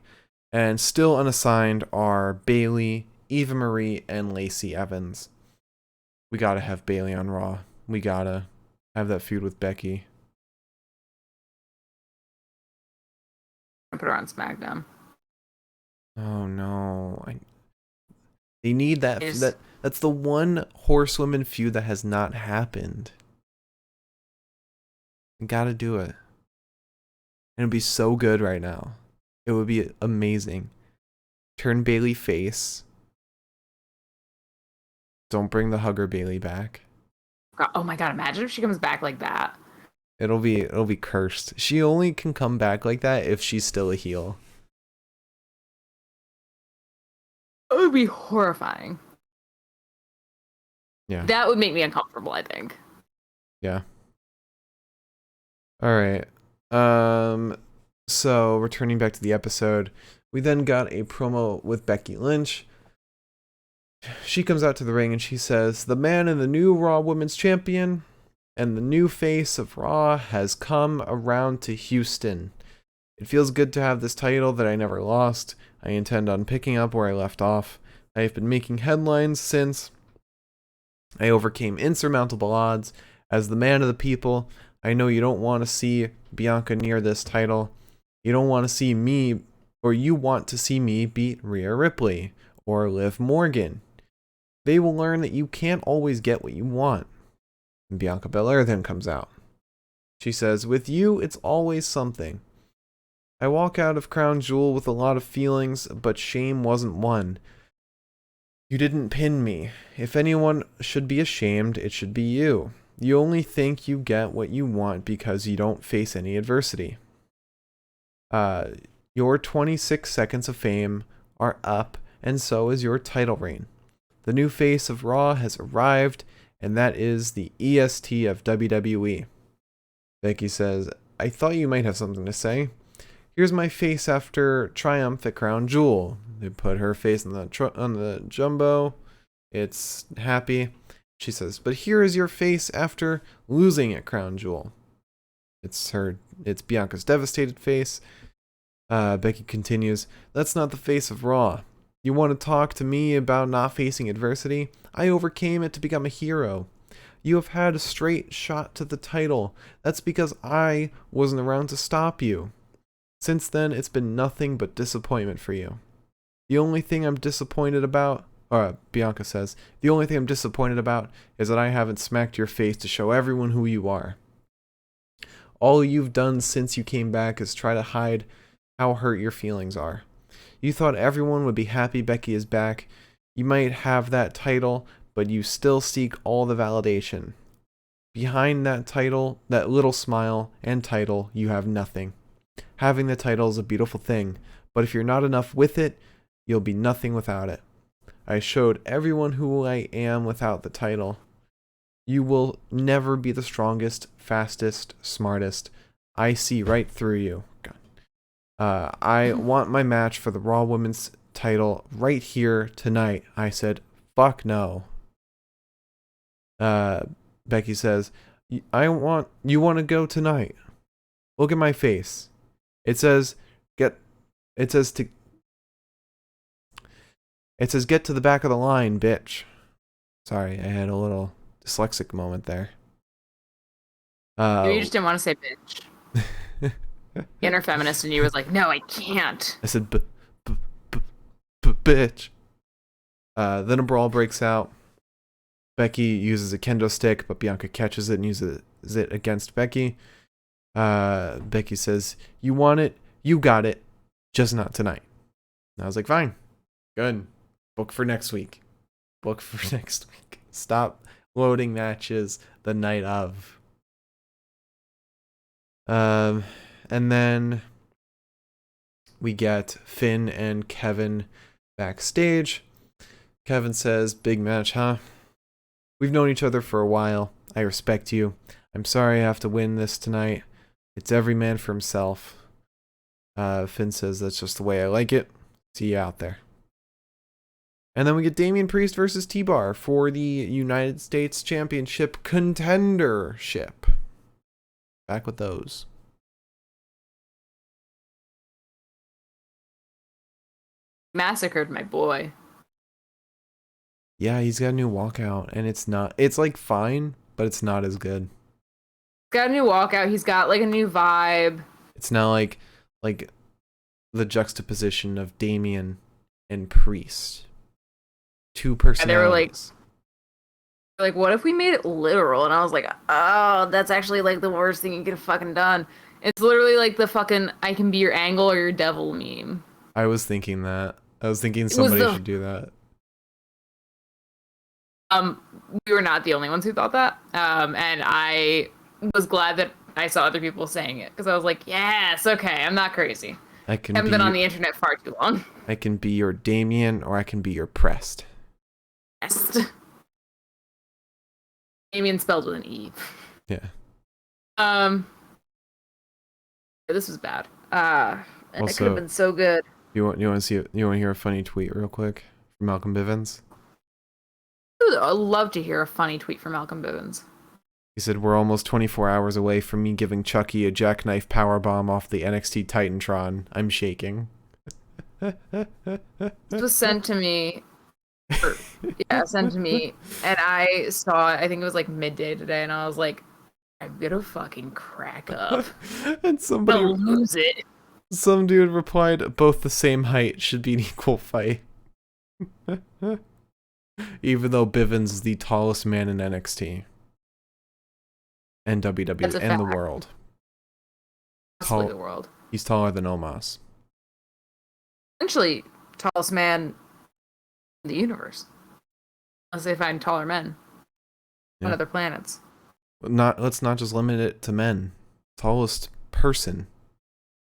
And still unassigned are Bayley, Eva Marie, and Lacey Evans. We gotta have Bayley on Raw. We gotta have that feud with Becky. Put her on SmackDown. Oh no! They need that. That's the one horsewoman feud that has not happened. You gotta do it. And it'd be so good right now. It would be amazing. Turn Bailey face. Don't bring the hugger Bailey back. Oh my god, imagine if she comes back like that. It'll be cursed. She only can come back like that if she's still a heel. It would be horrifying. Yeah. That would make me uncomfortable, I think. Yeah. All right. So returning back to the episode, we then got a promo with Becky Lynch. She comes out to the ring and she says, "The man and the new Raw Women's Champion and the new face of Raw has come around to Houston. It feels good to have this title that I never lost. I intend on picking up where I left off. I have been making headlines since I overcame insurmountable odds. As the man of the people, I know you don't want to see Bianca near this title. You don't want to see me, or you want to see me beat Rhea Ripley or Liv Morgan. They will learn that you can't always get what you want." And Bianca Belair then comes out. She says, "With you, it's always something. I walk out of Crown Jewel with a lot of feelings, but shame wasn't one. You didn't pin me. If anyone should be ashamed, it should be you. You only think you get what you want because you don't face any adversity. Your 26 seconds of fame are up, and so is your title reign. The new face of Raw has arrived, and that is the EST of WWE." Becky says, "I thought you might have something to say. Here's my face after triumph at Crown Jewel." They put her face on the jumbo. It's happy. She says, "But here is your face after losing at Crown Jewel." It's Bianca's devastated face. Becky continues, "That's not the face of Raw. You want to talk to me about not facing adversity? I overcame it to become a hero. You have had a straight shot to the title. That's because I wasn't around to stop you. Since then, it's been nothing but disappointment for you. The only thing I'm disappointed about," Bianca says, "the only thing I'm disappointed about is that I haven't smacked your face to show everyone who you are. All you've done since you came back is try to hide how hurt your feelings are. You thought everyone would be happy Becky is back. You might have that title, but you still seek all the validation. Behind that title, that little smile and title, you have nothing. Having the title is a beautiful thing, but if you're not enough with it, you'll be nothing without it. I showed everyone who I am without the title. You will never be the strongest, fastest, smartest. I see right through you. God. I want my match for the Raw Women's title right here tonight." I said, "Fuck no." Becky says, you want to go tonight. Look at my face. It says get to the back of the line, bitch." Sorry, I had a little dyslexic moment there. You just didn't want to say bitch. Inner feminist and you was like, "No, I can't." I said bitch. Then a brawl breaks out. Becky uses a kendo stick, but Bianca catches it and uses it against Becky. Becky says, "You want it, you got it, just not tonight." And I was like, fine, good. Book for next week. Stop loading matches the night of. And then we get Finn and Kevin backstage. Kevin says, "Big match, huh? We've known each other for a while. I respect you. I'm sorry I have to win this tonight. It's every man for himself." Finn says, "That's just the way I like it. See you out there." And then we get Damian Priest versus T-Bar for the United States Championship Contendership. Back with those. Massacred my boy. Yeah, he's got a new walkout, and it's like fine, but it's not as good. Got a new walkout. He's got like a new vibe. It's not like the juxtaposition of Damian and Priest. Two personalities. And they were Like, what if we made it literal? And I was like, oh, that's actually like the worst thing you could have fucking done. It's literally like the fucking I can be your angle or your devil meme. I was thinking that. I was thinking It was somebody the should do that. we were not the only ones who thought that. And I was glad that I saw other people saying it because I was like, yes, okay, I'm not crazy. I I can haven't be been on the internet far too long. I can be your Damien or I can be your Prest. Best. Damien spelled with an E. Yeah. This was bad. It Also, could have been so good. You want to hear a funny tweet real quick from Malcolm Bivens? Dude, I'd love to hear a funny tweet from Malcolm Bivens. He said, "We're almost 24 hours away from me giving Chucky a jackknife powerbomb off the NXT Titantron. I'm shaking." This was sent to me. Sent to me, and I saw it. I think it was like midday today, and I was like, "I'm gonna fucking crack up." And somebody I'll lose it. Some dude replied, "Both the same height should be an equal fight." Even though Bivens is the tallest man in NXT and WWE and the world. The world. He's taller than Omos. Essentially, tallest man in the universe. Unless they find taller men on other planets. Let's not just limit it to men. Tallest person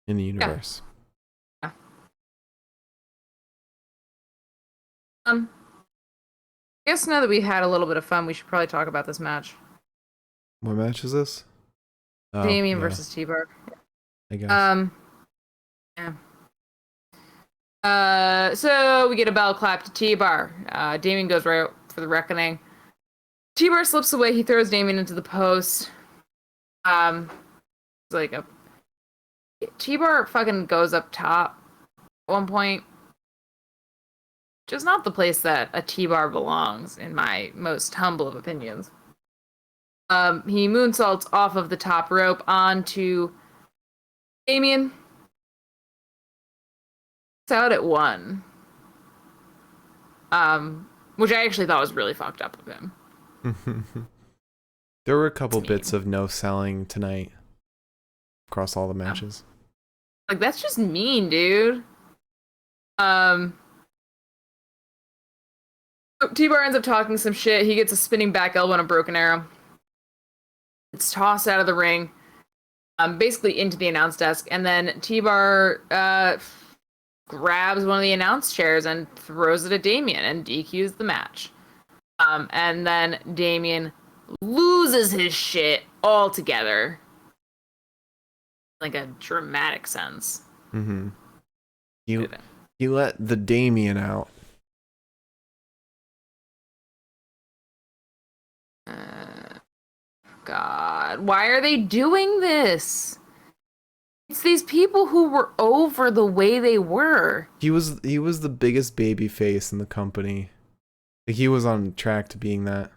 in the universe. Yeah. I guess now that we had a little bit of fun, we should probably talk about this match. What match is this? Damien versus T-Bar. I guess. Yeah. So we get a bell clap to T-Bar. Damien goes right for the reckoning. T-Bar slips away. He throws Damien into the post. It's like a T-Bar fucking goes up top at one point. Just not the place that a T-Bar belongs, in my most humble of opinions. He moonsaults off of the top rope onto Damien. It's out at 1. Which I actually thought was really fucked up of him. There were a couple bits of no selling tonight across all the matches. Like, that's just mean, dude. T-Bar ends up talking some shit. He gets a spinning back elbow and a broken arrow. It's tossed out of the ring, basically into the announce desk, and then T-Bar grabs one of the announce chairs and throws it at Damien and DQs the match. And then Damien loses his shit altogether. Like a dramatic sense. Mm-hmm. You let the Damien out. God, why are they doing this? It's these people who were over the way they were. He was the biggest baby face in the company. Like, he was on track to being that.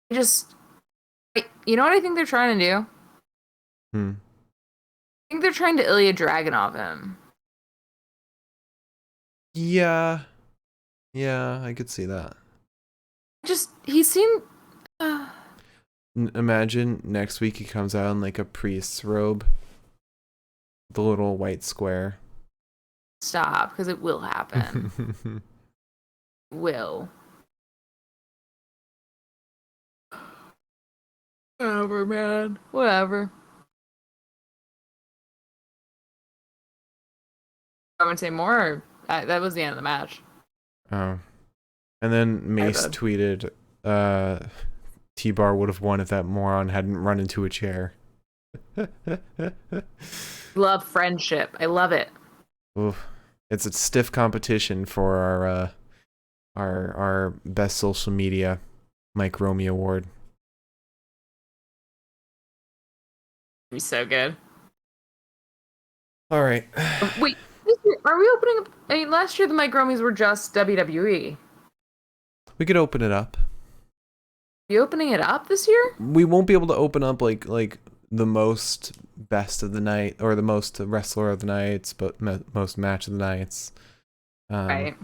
You know what I think they're trying to do? I think they're trying to Ilya Dragunov him. Yeah, I could see that. He seemed... Imagine next week he comes out in like a priest's robe. The little white square. Stop, because it will happen. Will. Whatever, man. Whatever. I'm gonna say more, or that was the end of the match. Oh. And then Mace tweeted, T-Bar would have won if that moron hadn't run into a chair. Love friendship. I love it. Oof. It's a stiff competition for our best social media Mike Romeo award. Be so good. All right. Wait, are we opening up? I mean, last year the Mike Romies were just WWE. We could open it up. Are you opening it up this year? We won't be able to open up like the most best of the night or the most wrestler of the nights, but most match of the nights. Right.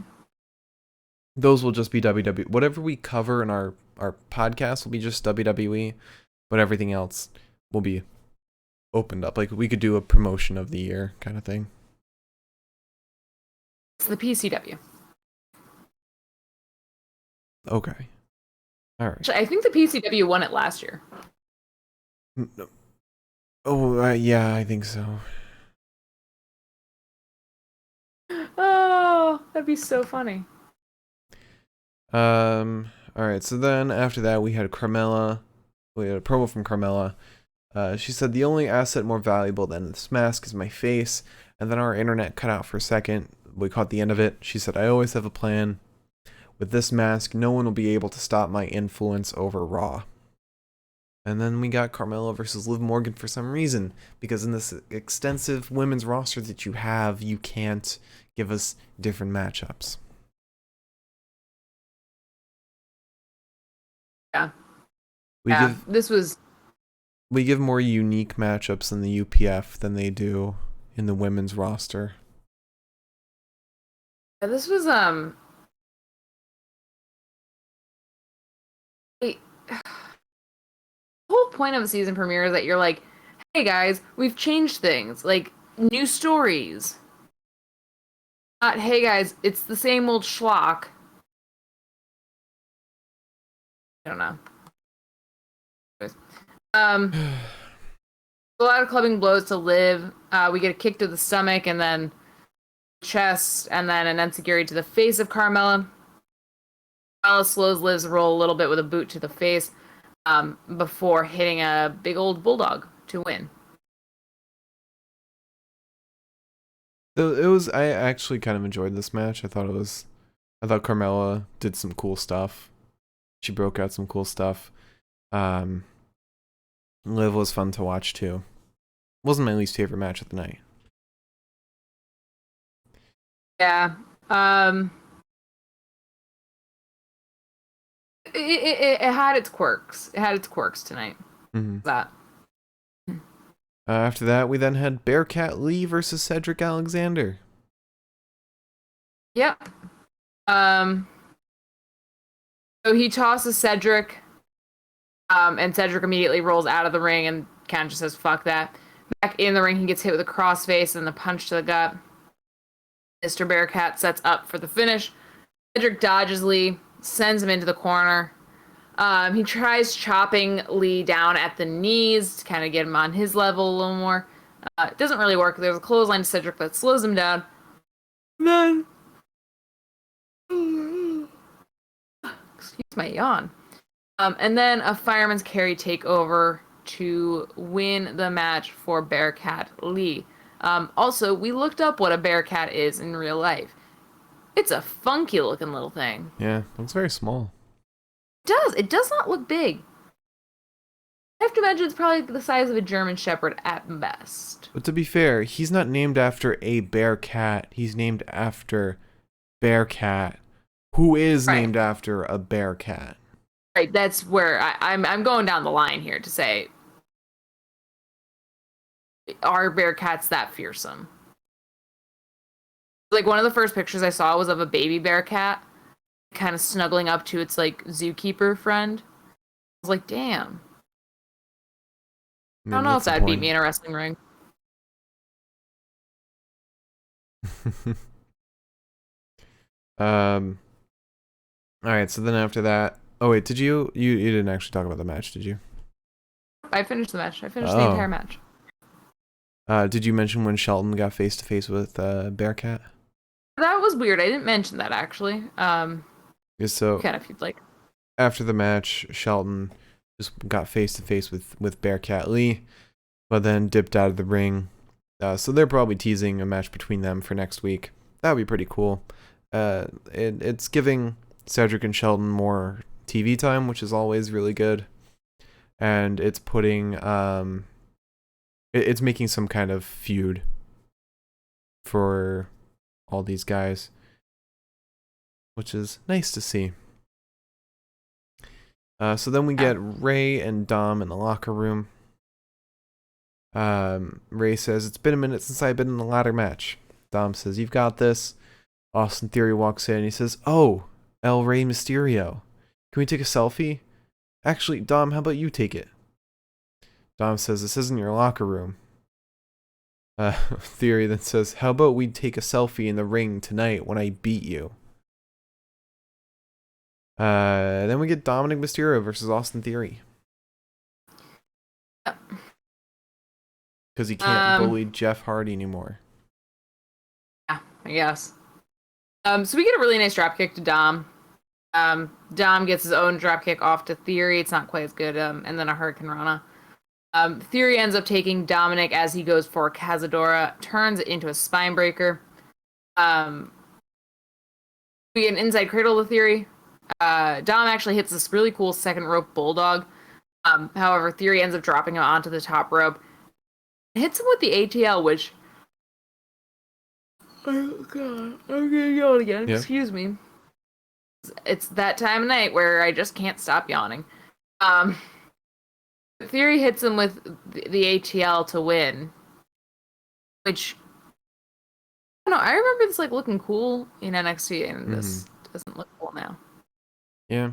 Those will just be WWE. Whatever we cover in our our podcast will be just WWE, but everything else will be opened up. Like we could do a promotion of the year kind of thing. It's the PCW. Okay. All right. I think the PCW won it last year. Oh, yeah, I think so. Oh, that'd be so funny. All right. So then after that, we had Carmilla. We had a promo from Carmilla. She said, the only asset more valuable than this mask is my face. And then our internet cut out for a second. We caught the end of it. She said, I always have a plan. With this mask, no one will be able to stop my influence over Raw. And then we got Carmelo versus Liv Morgan for some reason. Because in this extensive women's roster that you have, you can't give us different matchups. Yeah. We give more unique matchups in the UPF than they do in the women's roster. Yeah, this was the whole point of a season premiere is that you're like, hey guys, we've changed things, like new stories. Not, hey guys, it's the same old schlock. I don't know. A lot of clubbing blows to Liv. We get a kick to the stomach and then chest, and then an enziguri to the face of Carmella. Carmella slows Liv's roll a little bit with a boot to the face before hitting a big old bulldog to win. I actually kind of enjoyed this match. I thought Carmella did some cool stuff. She broke out some cool stuff. Liv was fun to watch too. Wasn't my least favorite match of the night. Yeah. It had its quirks. It had its quirks tonight. Mm-hmm. That. After that, we then had Bearcat Lee versus Cedric Alexander. Yep. So he tosses Cedric, and Cedric immediately rolls out of the ring and kind of just says, fuck that. Back in the ring, he gets hit with a crossface and the punch to the gut. Mr. Bearcat sets up for the finish. Cedric dodges Lee, sends him into the corner. He tries chopping Lee down at the knees to kind of get him on his level a little more. It doesn't really work. There's a clothesline to Cedric that slows him down. Then, excuse my yawn. And then a fireman's carry takeover to win the match for Bearcat Lee. Also, we looked up what a Bearcat is in real life. It's a funky looking little thing. Yeah, looks very small. It does not look big. I have to imagine it's probably the size of a German Shepherd at best. But to be fair, he's not named after a bear cat. He's named after Bearcat, who is named after a bear cat. Right, that's where I'm going down the line here to say, are Bearcats that fearsome? Like, one of the first pictures I saw was of a baby Bearcat kind of snuggling up to its, like, zookeeper friend. I was like, damn. I don't know if that'd beat me in a wrestling ring. Alright, so then after that... Oh, wait, you didn't actually talk about the match, did you? I finished the match. I finished the entire match. Did you mention when Shelton got face-to-face with Bearcat? That was weird. I didn't mention that, actually. So, kind of, if you'd like. After the match, Shelton just got face-to-face with Bearcat Lee, but then dipped out of the ring. So they're probably teasing a match between them for next week. That would be pretty cool. It's giving Cedric and Shelton more TV time, which is always really good. And it's putting... It's making some kind of feud for all these guys, which is nice to see. So then we get Ray and Dom in the locker room. Ray says, it's been a minute since I've been in a ladder match. Dom says, you've got this. Austin Theory walks in and he says, oh, El Rey Mysterio. Can we take a selfie? Actually, Dom, how about you take it? Dom says, this isn't your locker room. Theory then says, how about we take a selfie in the ring tonight when I beat you? Then we get Dominic Mysterio versus Austin Theory. Because he can't bully Jeff Hardy anymore. Yeah, I guess. So we get a really nice dropkick to Dom. Dom gets his own dropkick off to Theory. It's not quite as good. And then a Hurricane Rana. Theory ends up taking Dominic as he goes for Cazadora, turns it into a spine breaker. We get an inside cradle to Theory. Dom actually hits this really cool second rope bulldog. However, Theory ends up dropping him onto the top rope. Hits him with the ATL, which... Oh, God. I'm gonna yawn again. Yeah. Excuse me. It's that time of night where I just can't stop yawning. Theory hits him with the ATL to win. Which... I don't know. I remember this like looking cool in NXT, and this doesn't look cool now. Yeah.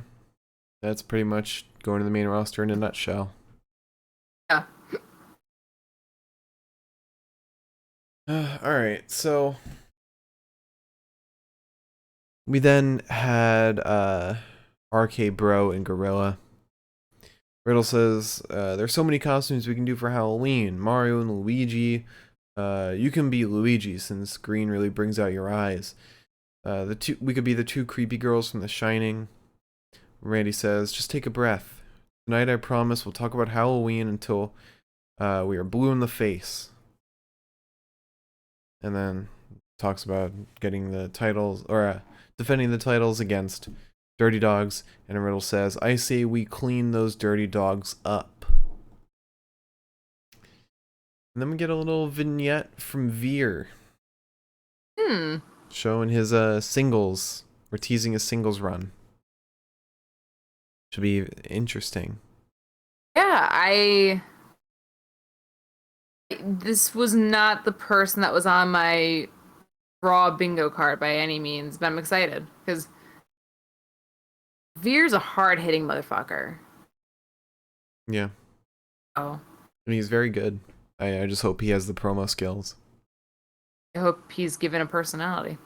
That's pretty much going to the main roster in a nutshell. Yeah. Alright, so we then had RK Bro and Gorilla. Riddle says, there's so many costumes we can do for Halloween. Mario and Luigi. You can be Luigi since green really brings out your eyes. We could be the two creepy girls from The Shining. Randy says, just take a breath. Tonight I promise we'll talk about Halloween until we are blue in the face. And then talks about getting the titles, or defending the titles against Dirty Dogs. And Riddle says, I say we clean those Dirty Dogs up. And then we get a little vignette from Veer. Showing his singles, or teasing his singles run. Should be interesting. Yeah, this was not the person that was on my Raw bingo card by any means, but I'm excited because Veer's a hard-hitting motherfucker. Yeah. Oh. And he's very good. I just hope he has the promo skills. I hope he's given a personality.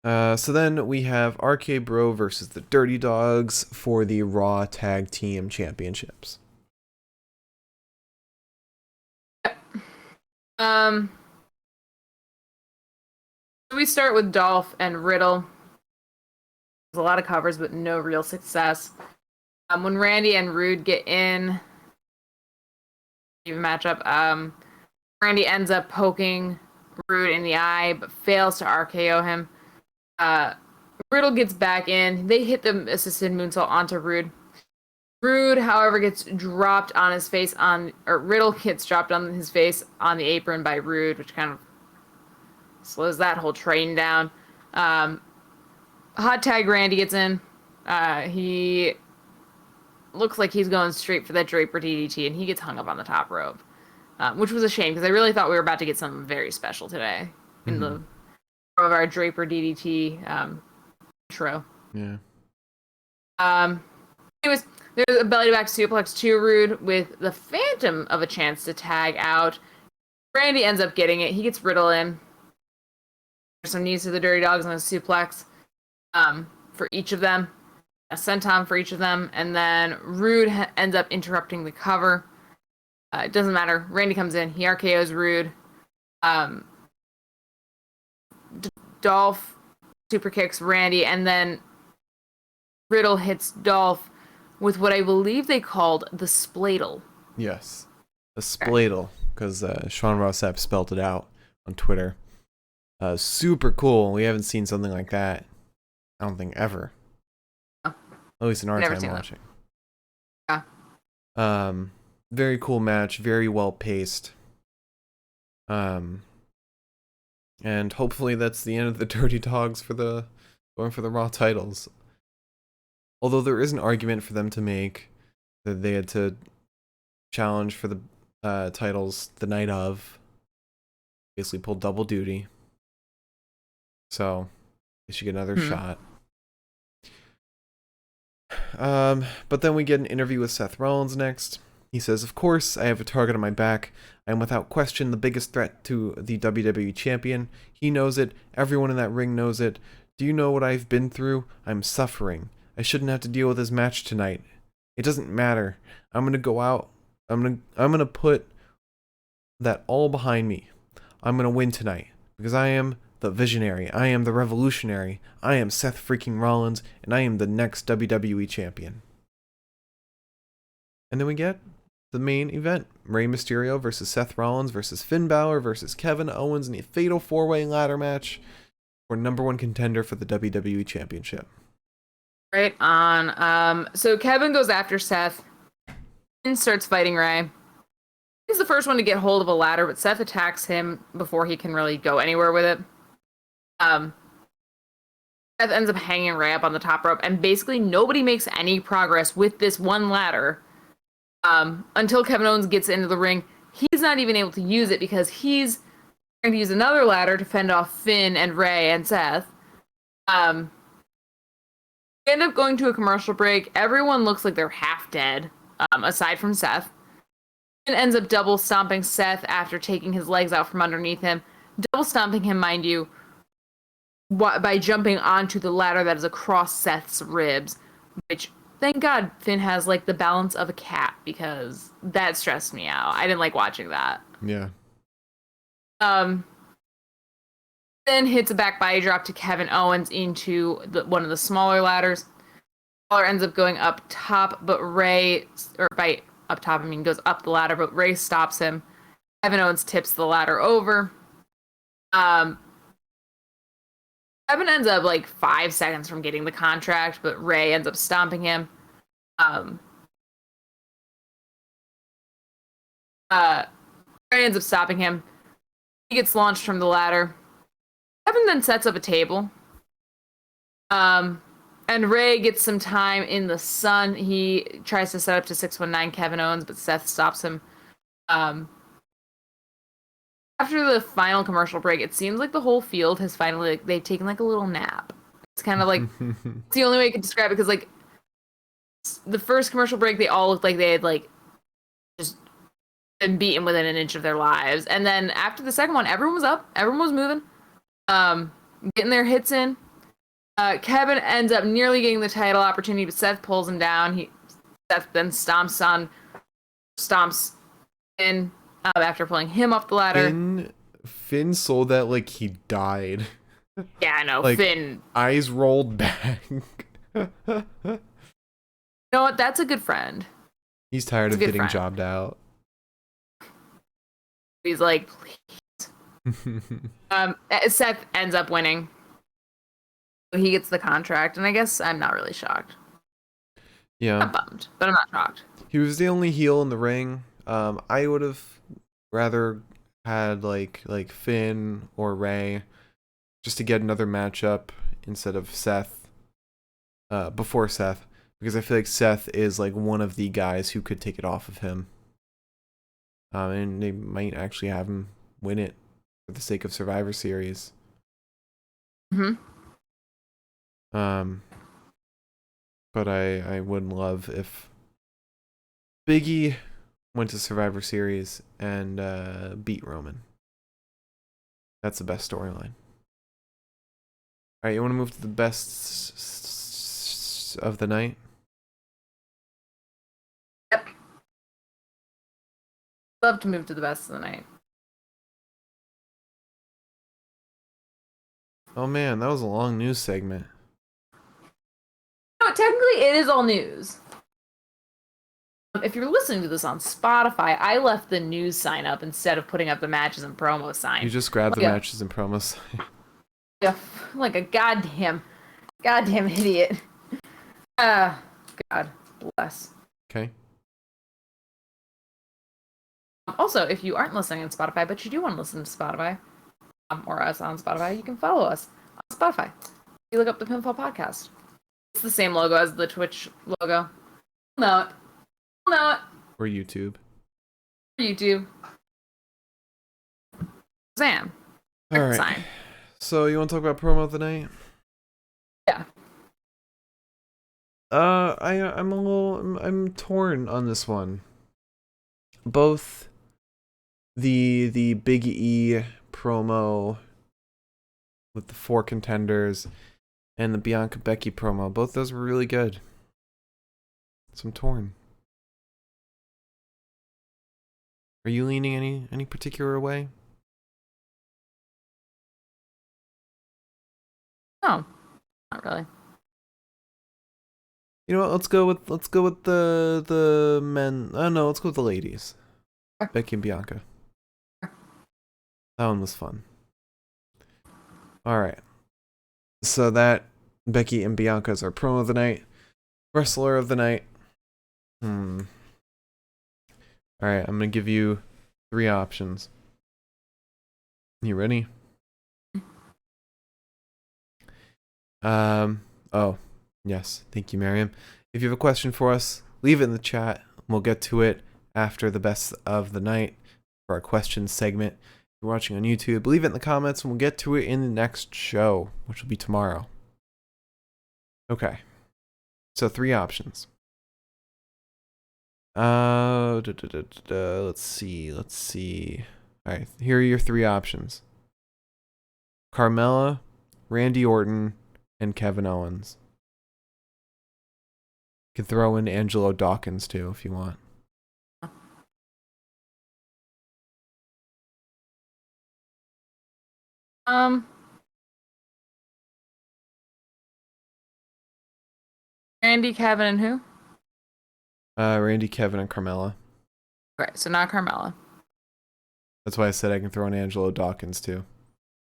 Yeah. So then we have RK Bro versus the Dirty Dogs for the Raw Tag Team Championships. So we start with Dolph and Riddle. There's a lot of covers, but no real success. When Randy and Rude get in, even matchup, Randy ends up poking Rude in the eye, but fails to RKO him. Riddle gets back in. They hit the assisted moonsault onto Rude. Rude, however, gets dropped on his face Riddle gets dropped on his face on the apron by Rude, which kind of slows that whole train down. Hot tag Randy gets in. He looks like he's going straight for that Draper DDT, and he gets hung up on the top rope, which was a shame because I really thought we were about to get something very special today in the form of our Draper DDT intro. Yeah. Anyways, there's a belly-to-back suplex to Rude with the Phantom of a chance to tag out. Randy ends up getting it. He gets Riddle in. There's some knees to the Dirty Dogs on a suplex for each of them. A senton for each of them. And then Rude ends up interrupting the cover. It doesn't matter. Randy comes in. He RKO's Rude. Dolph super kicks Randy. And then Riddle hits Dolph with what I believe they called the spladle. Yes. The spladle. Because Sean Ross Sapp spelled it out on Twitter. Super cool. We haven't seen something like that, I don't think, ever. Oh. At least in our time watching. Yeah. Very cool match. Very well paced. And hopefully that's the end of the Dirty Dogs going for the Raw titles. Although there is an argument for them to make that they had to challenge for the titles the night of. Basically pull double duty. So they should get another shot. But then we get an interview with Seth Rollins next. He says, "Of course, I have a target on my back. I am without question the biggest threat to the WWE champion. He knows it. Everyone in that ring knows it. Do you know what I've been through? I'm suffering. I shouldn't have to deal with his match tonight. It doesn't matter. I'm gonna go out. I'm gonna put that all behind me. I'm gonna win tonight because I am the visionary. I am the revolutionary. I am Seth freaking Rollins, and I am the next WWE champion." And then we get the main event: Rey Mysterio versus Seth Rollins versus Finn Bauer versus Kevin Owens in a fatal 4-way ladder match for #1 contender for the WWE Championship. Right on. So Kevin goes after Seth and starts fighting Rey. He's the first one to get hold of a ladder, but Seth attacks him before he can really go anywhere with it. Seth ends up hanging Rey up on the top rope, and basically nobody makes any progress with this one ladder until Kevin Owens gets into the ring. He's not even able to use it because he's trying to use another ladder to fend off Finn and Rey and Seth. We end up going to a commercial break. Everyone looks like they're half dead, aside from Seth. Finn ends up double stomping Seth after taking his legs out from underneath him. Double stomping him, mind you, by jumping onto the ladder that is across Seth's ribs, which, thank God, Finn has like the balance of a cat, because that stressed me out. I didn't like watching that. Yeah. Then hits a back body drop to Kevin Owens into one of the smaller ladders. Bauer ends up going up top, but Rey, or by up top, I mean goes up the ladder, but Rey stops him. Kevin Owens tips the ladder over. Kevin ends up like 5 seconds from getting the contract, but Rey ends up stomping him. Rey ends up stopping him. He gets launched from the ladder. Kevin then sets up a table. And Rey gets some time in the sun. He tries to set up to 619 Kevin Owens, but Seth stops him. After the final commercial break, it seems like the whole field has finally, like, they've taken like a little nap. It's kind of like, it's the only way I could describe it, because like the first commercial break, they all looked like they had like just been beaten within an inch of their lives. And then after the second one, everyone was up, everyone was moving, getting their hits in. Kevin ends up nearly getting the title opportunity, but Seth pulls him down. Seth then stomps in after pulling him off the ladder. Finn sold that like he died. Yeah, I know. Like, Finn. Eyes rolled back. You know what? That's a good friend. He's tired of getting jobbed out. He's like, please. Seth ends up winning. He gets the contract, and I guess I'm not really shocked. Yeah. I'm bummed, but I'm not shocked. He was the only heel in the ring. I would have rather had like Finn or Rey just to get another matchup instead of Seth. Before Seth, because I feel like Seth is like one of the guys who could take it off of him. And they might actually have him win it for the sake of Survivor Series. But I would love if Big E went to Survivor Series and beat Roman. That's the best storyline. Alright, you want to move to the best of the night? Yep. Love to move to the best of the night. Oh man, that was a long news segment. No, technically it is all news. If you're listening to this on Spotify, I left the news sign up instead of putting up the matches and promo sign. You just grabbed the matches and promo sign. Like a goddamn idiot. God bless. Okay. Also, if you aren't listening on Spotify, but you do want to listen to Spotify, or us on Spotify, you can follow us on Spotify. You look up the Pinfall Podcast. It's the same logo as the Twitch logo. Know it. Or YouTube. Sam. All right. Sign. So you want to talk about promo of the night? Yeah. I'm torn on this one. Both the Big E promo with the 4 contenders and the Bianca Becky promo, both those were really good. So I'm torn. Are you leaning any particular way? No, not really. You know what? Let's go with the men. Oh no, let's go with the ladies. Becky and Bianca. That one was fun. All right. So that Becky and Bianca is our promo of the night, wrestler of the night. All right, I'm gonna give you 3 options. You ready? Oh, yes. Thank you, Miriam. If you have a question for us, leave it in the chat. We'll get to it after the best of the night for our questions segment. If you're watching on YouTube, leave it in the comments and we'll get to it in the next show, which will be tomorrow. Okay. So 3 options. Let's see. All right, here are your 3 options. Carmella, Randy Orton, and Kevin Owens. You can throw in Angelo Dawkins too if you want. Randy, Kevin, and who? Randy, Kevin, and Carmella. Okay, so not Carmella. That's why I said I can throw in Angelo Dawkins too.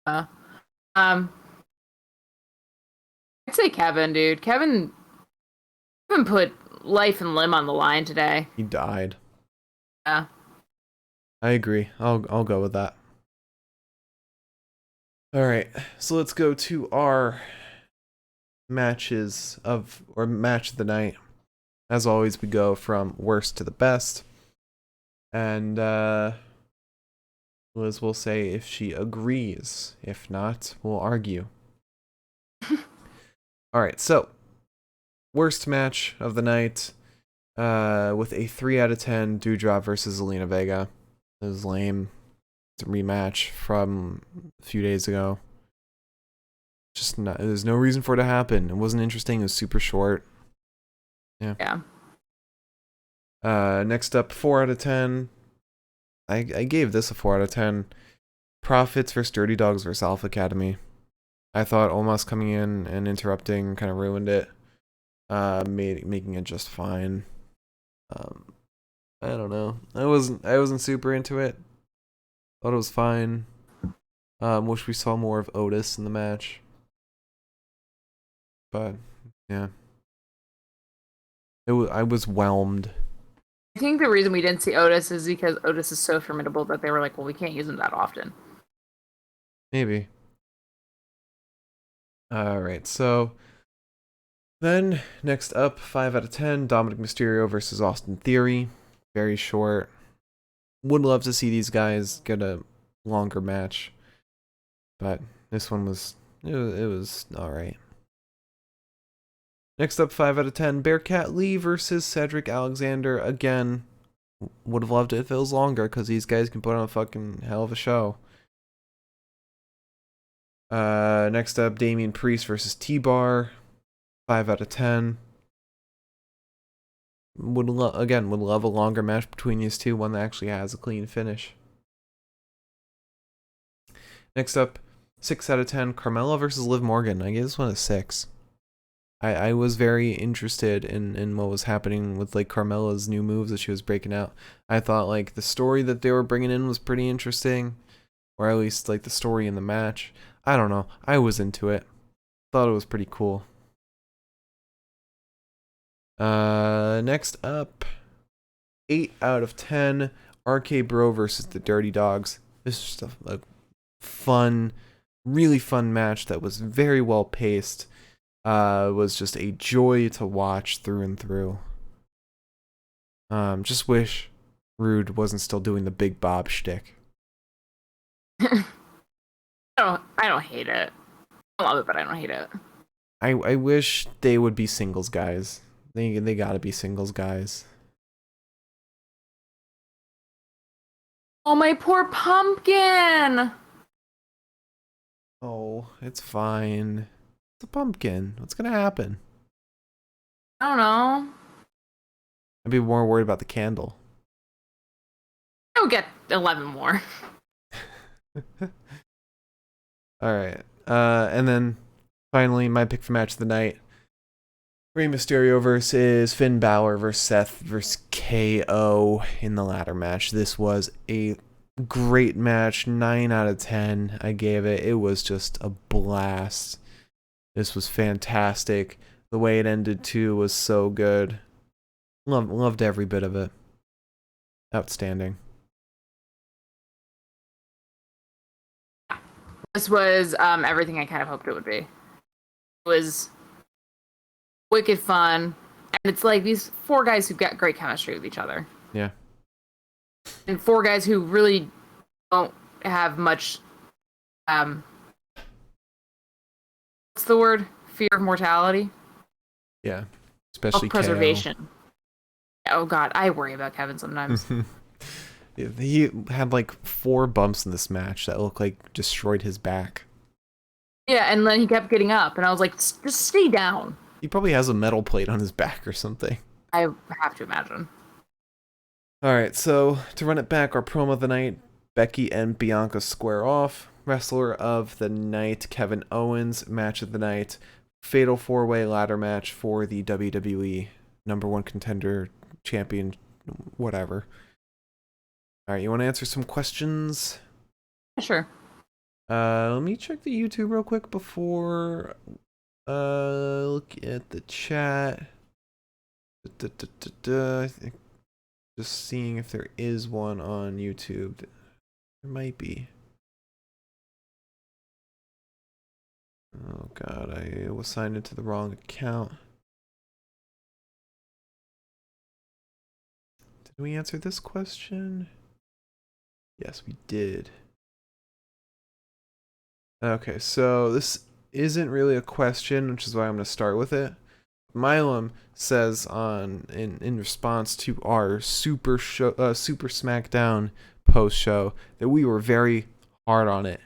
I'd say Kevin, dude. Kevin put life and limb on the line today. He died. Yeah. I agree. I'll go with that. All right, so let's go to our match of the night. As always, we go from worst to the best, and Liz will say if she agrees. If not, we'll argue. All right, so worst match of the night, with a 3 out of 10, Doudrop versus Zelina Vega. It was lame. It's a rematch from a few days ago. Just not. There's no reason for it to happen. It wasn't interesting. It was super short. Yeah. Next up, 4 out of 10. I gave this a 4 out of 10. Profits versus Dirty Dogs versus Alpha Academy. I thought Omos coming in and interrupting kind of ruined it. Making it just fine. I don't know. I wasn't super into it. Thought it was fine. Wish we saw more of Otis in the match. But yeah. I was whelmed. I think the reason we didn't see Otis is because Otis is so formidable that they were like, well, we can't use him that often. Maybe. Alright, so then next up, 5 out of 10, Dominic Mysterio versus Austin Theory. Very short. Would love to see these guys get a longer match. But this one was alright. Next up, 5 out of 10, Bearcat Lee versus Cedric Alexander. Again, would have loved it if it was longer, because these guys can put on a fucking hell of a show. Next up, Damian Priest versus T-Bar. 5 out of 10. Would love a longer match between these two, one that actually has a clean finish. Next up, 6 out of 10, Carmelo versus Liv Morgan. I gave this one a 6. I was very interested in what was happening with like Carmella's new moves that she was breaking out. I thought like the story that they were bringing in was pretty interesting, or at least like the story in the match. I don't know. I was into it. Thought it was pretty cool. Next up, 8 out of 10, RK Bro versus the Dirty Dogs. This is just a fun, really fun match that was very well paced. Was just a joy to watch through and through. Just wish Rude wasn't still doing the Big Bob shtick. I don't hate it. I love it, but I don't hate it. I wish they would be singles guys. They gotta be singles guys. Oh, my poor pumpkin! Oh, it's fine. It's a pumpkin. What's gonna happen? I don't know. I'd be more worried about the candle. I'll get 11 more. Alright. And then finally my pick for match of the night. Rey Mysterio versus Finn Bauer versus Seth versus KO in the ladder match. This was a great match. 9 out of 10 I gave it. It was just a blast. This was fantastic. The way it ended too was so good. Loved every bit of it. Outstanding. This was everything I kind of hoped it would be. It was wicked fun. And it's like these 4 guys who've got great chemistry with each other. Yeah. And 4 guys who really don't have much what's the word? Fear of mortality? Yeah. Especially preservation. Oh god, I worry about Kevin sometimes. Yeah, he had like 4 bumps in this match that looked like destroyed his back. Yeah, and then he kept getting up, and I was like, just stay down. He probably has a metal plate on his back or something. I have to imagine. Alright, so to run it back, our promo of the night, Becky and Bianca square off. Wrestler of the night, Kevin Owens. Match of the night, Fatal 4-Way ladder match for the WWE #1 contender, champion, whatever. Alright, you want to answer some questions? Sure. Let me check the YouTube real quick before look at the chat. I think just seeing if there is one on YouTube. There might be. Oh god, I was signed into the wrong account. Did we answer this question? Yes, we did. Okay, so this isn't really a question, which is why I'm going to start with it. Milam says in response to our Super SmackDown post show that we were very hard on it.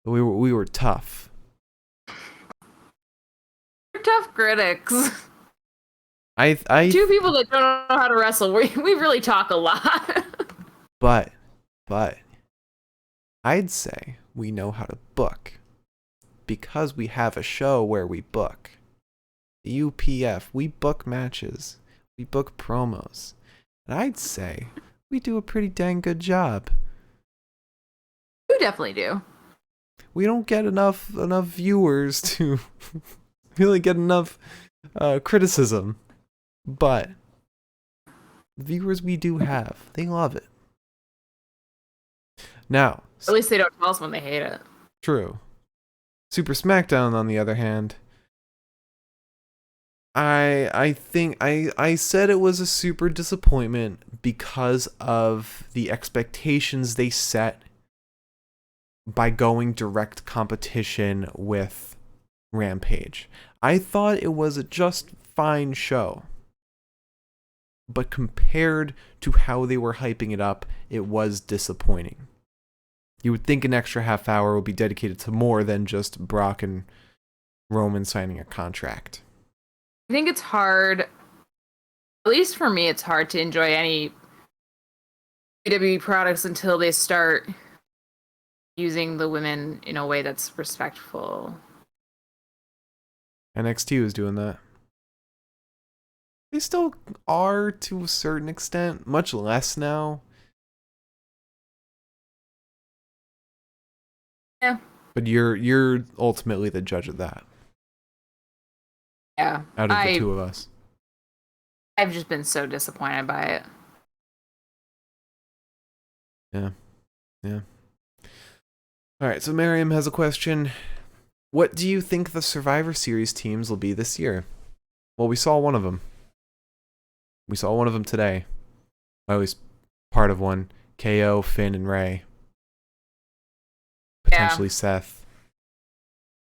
We were tough. We're tough critics. I 2 people that don't know how to wrestle. We really talk a lot. but I'd say we know how to book because we have a show where we book. The UPF, we book matches, we book promos, and I'd say we do a pretty dang good job. We definitely do. We don't get enough viewers to really get enough criticism, but the viewers we do have, they love it. Now, at least they don't tell us when they hate it. True. Super SmackDown, on the other hand, I think I said it was a super disappointment because of the expectations they set by going direct competition with Rampage. I thought it was a just fine show, but compared to how they were hyping it up, it was disappointing. You would think an extra half hour would be dedicated to more than just Brock and Roman signing a contract. I think it's hard, at least for me, it's hard to enjoy any WWE products until they start using the women in a way that's respectful. NXT was doing that. They still are to a certain extent, much less now. Yeah. But you're ultimately the judge of that. Yeah. Out of the 2 of us. I've just been so disappointed by it. Yeah. Alright, so Miriam has a question. What do you think the Survivor Series teams will be this year? Well, we saw one of them. We saw one of them today. Or at least part of one. KO, Finn, and Rey. Potentially Seth.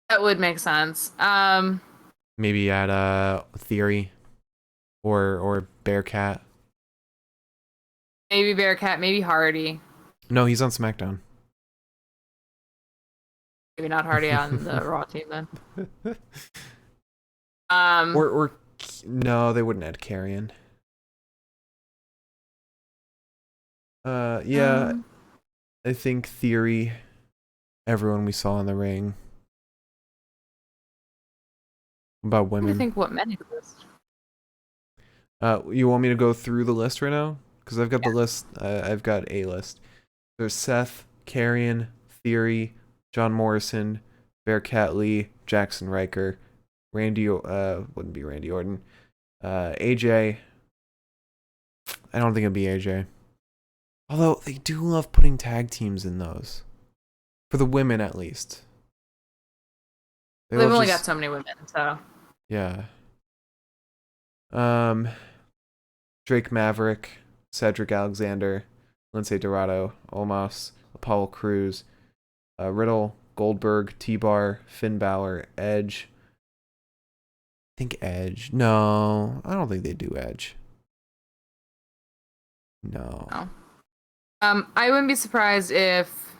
That would make sense. Maybe add Theory or Bearcat. Maybe Bearcat, maybe Hardy. No, he's on SmackDown. Maybe not Hardy on the Raw team then. Um, Or no, they wouldn't add Carrion. Yeah, I think Theory, everyone we saw in the ring. About I women. think what men exist. You want me to go through the list right now? Because I've got Yeah. the list. I've got a list. There's Seth, Carrion, Theory, John Morrison, Bearcat Lee, Jackson Riker, Randy. Wouldn't be Randy Orton. AJ. I don't think it'd be AJ. Although they do love putting tag teams in those, for the women at least. They've only got so many women, so. Yeah. Drake Maverick, Cedric Alexander, Lindsay Dorado, Omos, Apollo Crews, Riddle, Goldberg, T-Bar, Finn Balor, Edge. I think Edge. No, I don't think they do Edge. No. No. I wouldn't be surprised if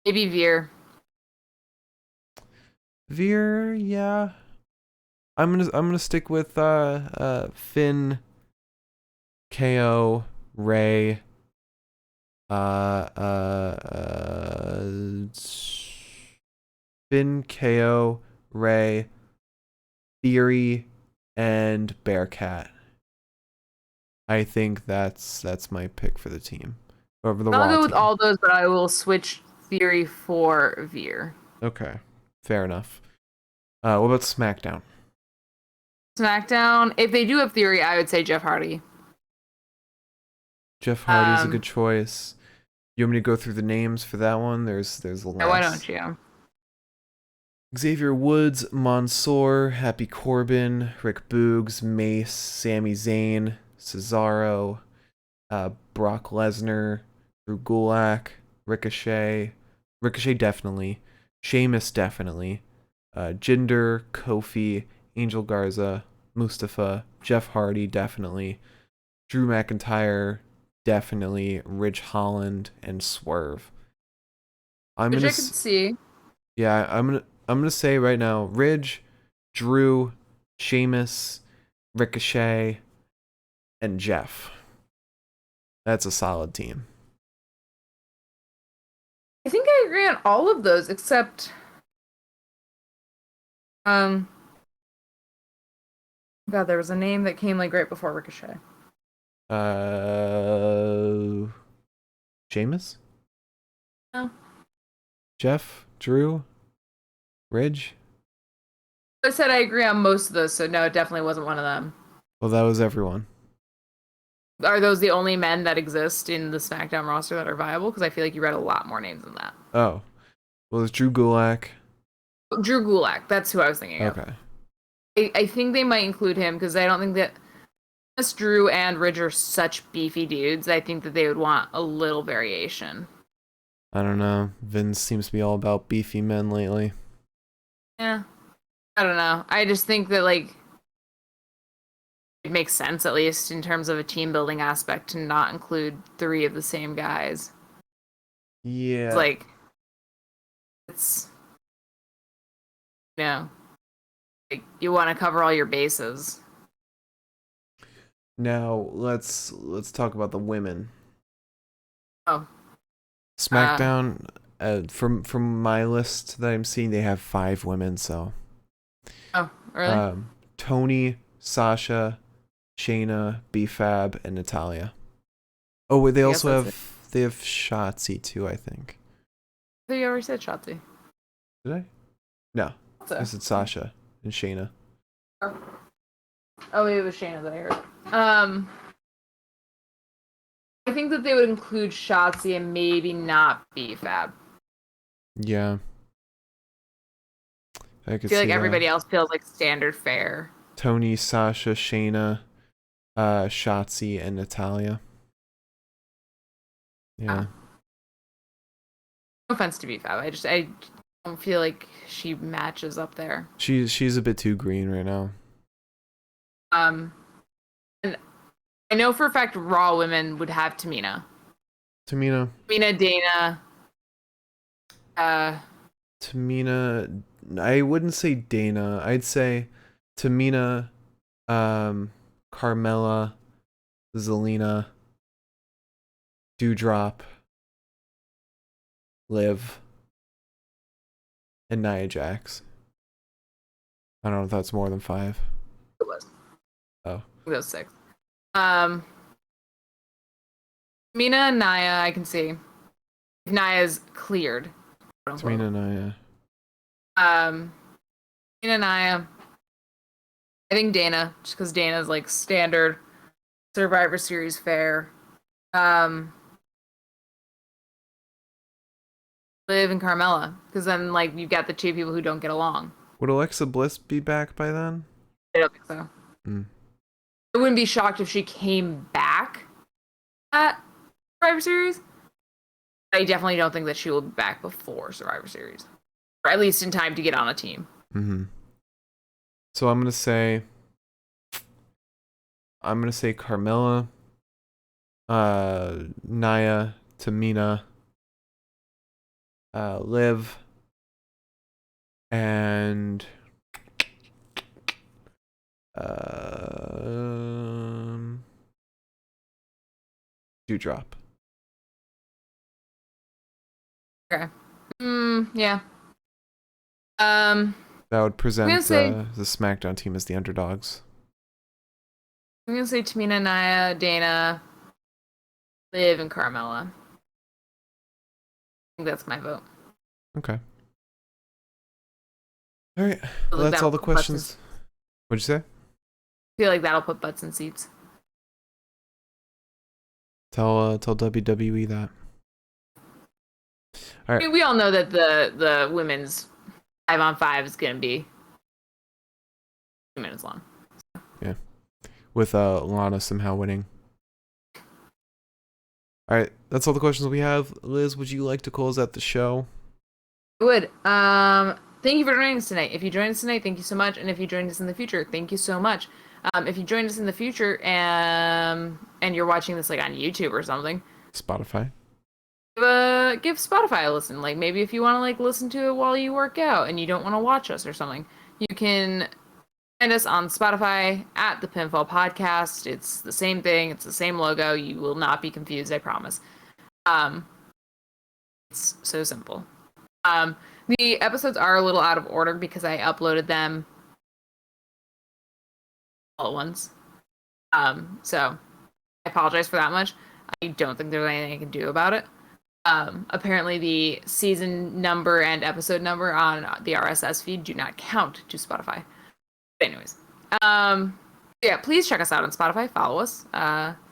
maybe Veer, yeah. I'm gonna stick with Finn, KO, Ray, Finn, KO, Ray, Theory, and Bearcat. I think that's my pick for the team. Over the I'll Raw go with team. all those, but I will switch Theory for Veer. Okay, fair enough. What about SmackDown? SmackDown, if they do have Theory, I would say Jeff Hardy. Jeff Hardy's a good choice. You want me to go through the names for that one? There's the last. Why don't you? Xavier Woods, Mansoor, Happy Corbin, Rick Boogs, Mace, Sami Zayn, Cesaro, Brock Lesnar, Drew Gulak, Ricochet definitely, Sheamus definitely, Jinder, Kofi, Angel Garza, Mustafa, Jeff Hardy definitely, Drew McIntyre definitely, Ridge Holland, and Swerve. Which I could see. Yeah, I'm gonna say right now, Ridge, Drew, Sheamus, Ricochet, and Jeff. That's a solid team. I think I agree on all of those except God, there was a name that came like right before Ricochet. Sheamus? No. Jeff? Drew? Ridge? I said I agree on most of those, so no, it definitely wasn't one of them. Well, that was everyone. Are those the only men that exist in the SmackDown roster that are viable? Because I feel like you read a lot more names than that. Oh. Well, there's Drew Gulak. Drew Gulak, that's who I was thinking of. Okay. I think they might include him because I don't think that unless Drew and Ridge are such beefy dudes, I think that they would want a little variation. I don't know. Vince seems to be all about beefy men lately. Yeah. I don't know. I just think that, like, it makes sense, at least in terms of a team building aspect, to not include 3 of the same guys. Yeah. It's like, it's, you know, like, you want to cover all your bases. Now let's talk about the women. Oh. SmackDown, from my list that I'm seeing, they have 5 women. So. Oh, really? Tony, Sasha, Shayna, B-Fab, and Natalia. Oh, wait, they have Shotzi too, I think. I thought you already said Shotzi. Did I? No. I said Sasha and Shayna. Oh, it was Shayna that I heard. I think that they would include Shotzi and maybe not B-Fab. Yeah. I feel like everybody else feels like standard fare. Tony, Sasha, Shayna, Shotzi, and Natalia. Yeah. No offense to B-Fab. I don't feel like she matches up there. She's a bit too green right now. And I know for a fact Raw women would have Tamina, Dana. Tamina. I wouldn't say Dana. I'd say Tamina, Carmella, Zelina, Dewdrop, Liv, and Nia Jax. I don't know if that's more than 5. It was. Oh. It was 6. Tamina and Nia, I can see. If Nia's cleared. Tamina, Nia. Tamina, Nia. I think Dana, just because Dana's like standard Survivor Series fare. Liv and Carmella, because then like you've got the 2 people who don't get along. Would Alexa Bliss be back by then? I don't think so. I wouldn't be shocked if she came back at Survivor Series. I definitely don't think that she will be back before Survivor Series, or at least in time to get on a team. So I'm gonna say Carmella, Nia, Tamina, Liv, and Dewdrop. Okay. Yeah. That would present the SmackDown team as the underdogs. I'm gonna say Tamina, Nia, Dana, Liv, and Carmella. I think that's my vote. Okay. All right. Well, that's all the questions. What'd you say? I feel like that'll put butts in seats. Tell WWE that. All right. I mean, we all know that the women's 5-on-5 is gonna be 2 minutes long. So. Yeah, with Lana somehow winning. All right, that's all the questions we have. Liz, would you like to close out the show? I would. Thank you for joining us tonight. If you joined us tonight, thank you so much. And if you joined us in the future, thank you so much. If you joined us in the future and you're watching this like on YouTube or something, Spotify. Give Spotify a listen. Like maybe if you want to like listen to it while you work out and you don't want to watch us or something, you can find us on Spotify at the Pinfall Podcast. It's the same thing. It's the same logo. You will not be confused. I promise. It's so simple. The episodes are a little out of order because I uploaded them all at once. So I apologize for that much. I don't think there's anything I can do about it. Apparently the season number and episode number on the RSS feed do not count to Spotify. But anyways, yeah, please check us out on Spotify. Follow us.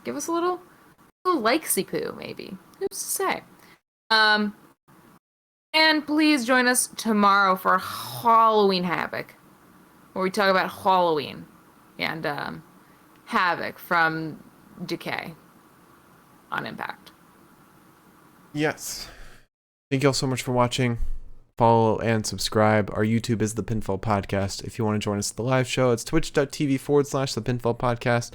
Give us a little likesy poo, maybe. Who's to say? And please join us tomorrow for Halloween Havoc, where we talk about Halloween and Havoc from Decay on Impact. Yes. Thank you all so much for watching. Follow and subscribe. Our YouTube is The Pinfall Podcast. If you want to join us at the live show, it's twitch.tv/The Pinfall Podcast.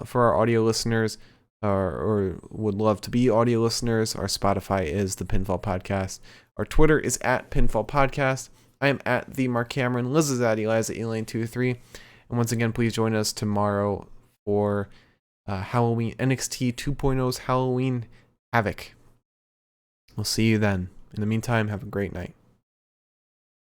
For our audio listeners, or would love to be audio listeners, our Spotify is The Pinfall Podcast. Our Twitter is at Pinfall Podcast. I am at the Mark Cameron. Liz is at Eliza Elaine23. And once again, please join us tomorrow for Halloween NXT 2.0's Halloween Havoc. We'll see you then. In the meantime, have a great night.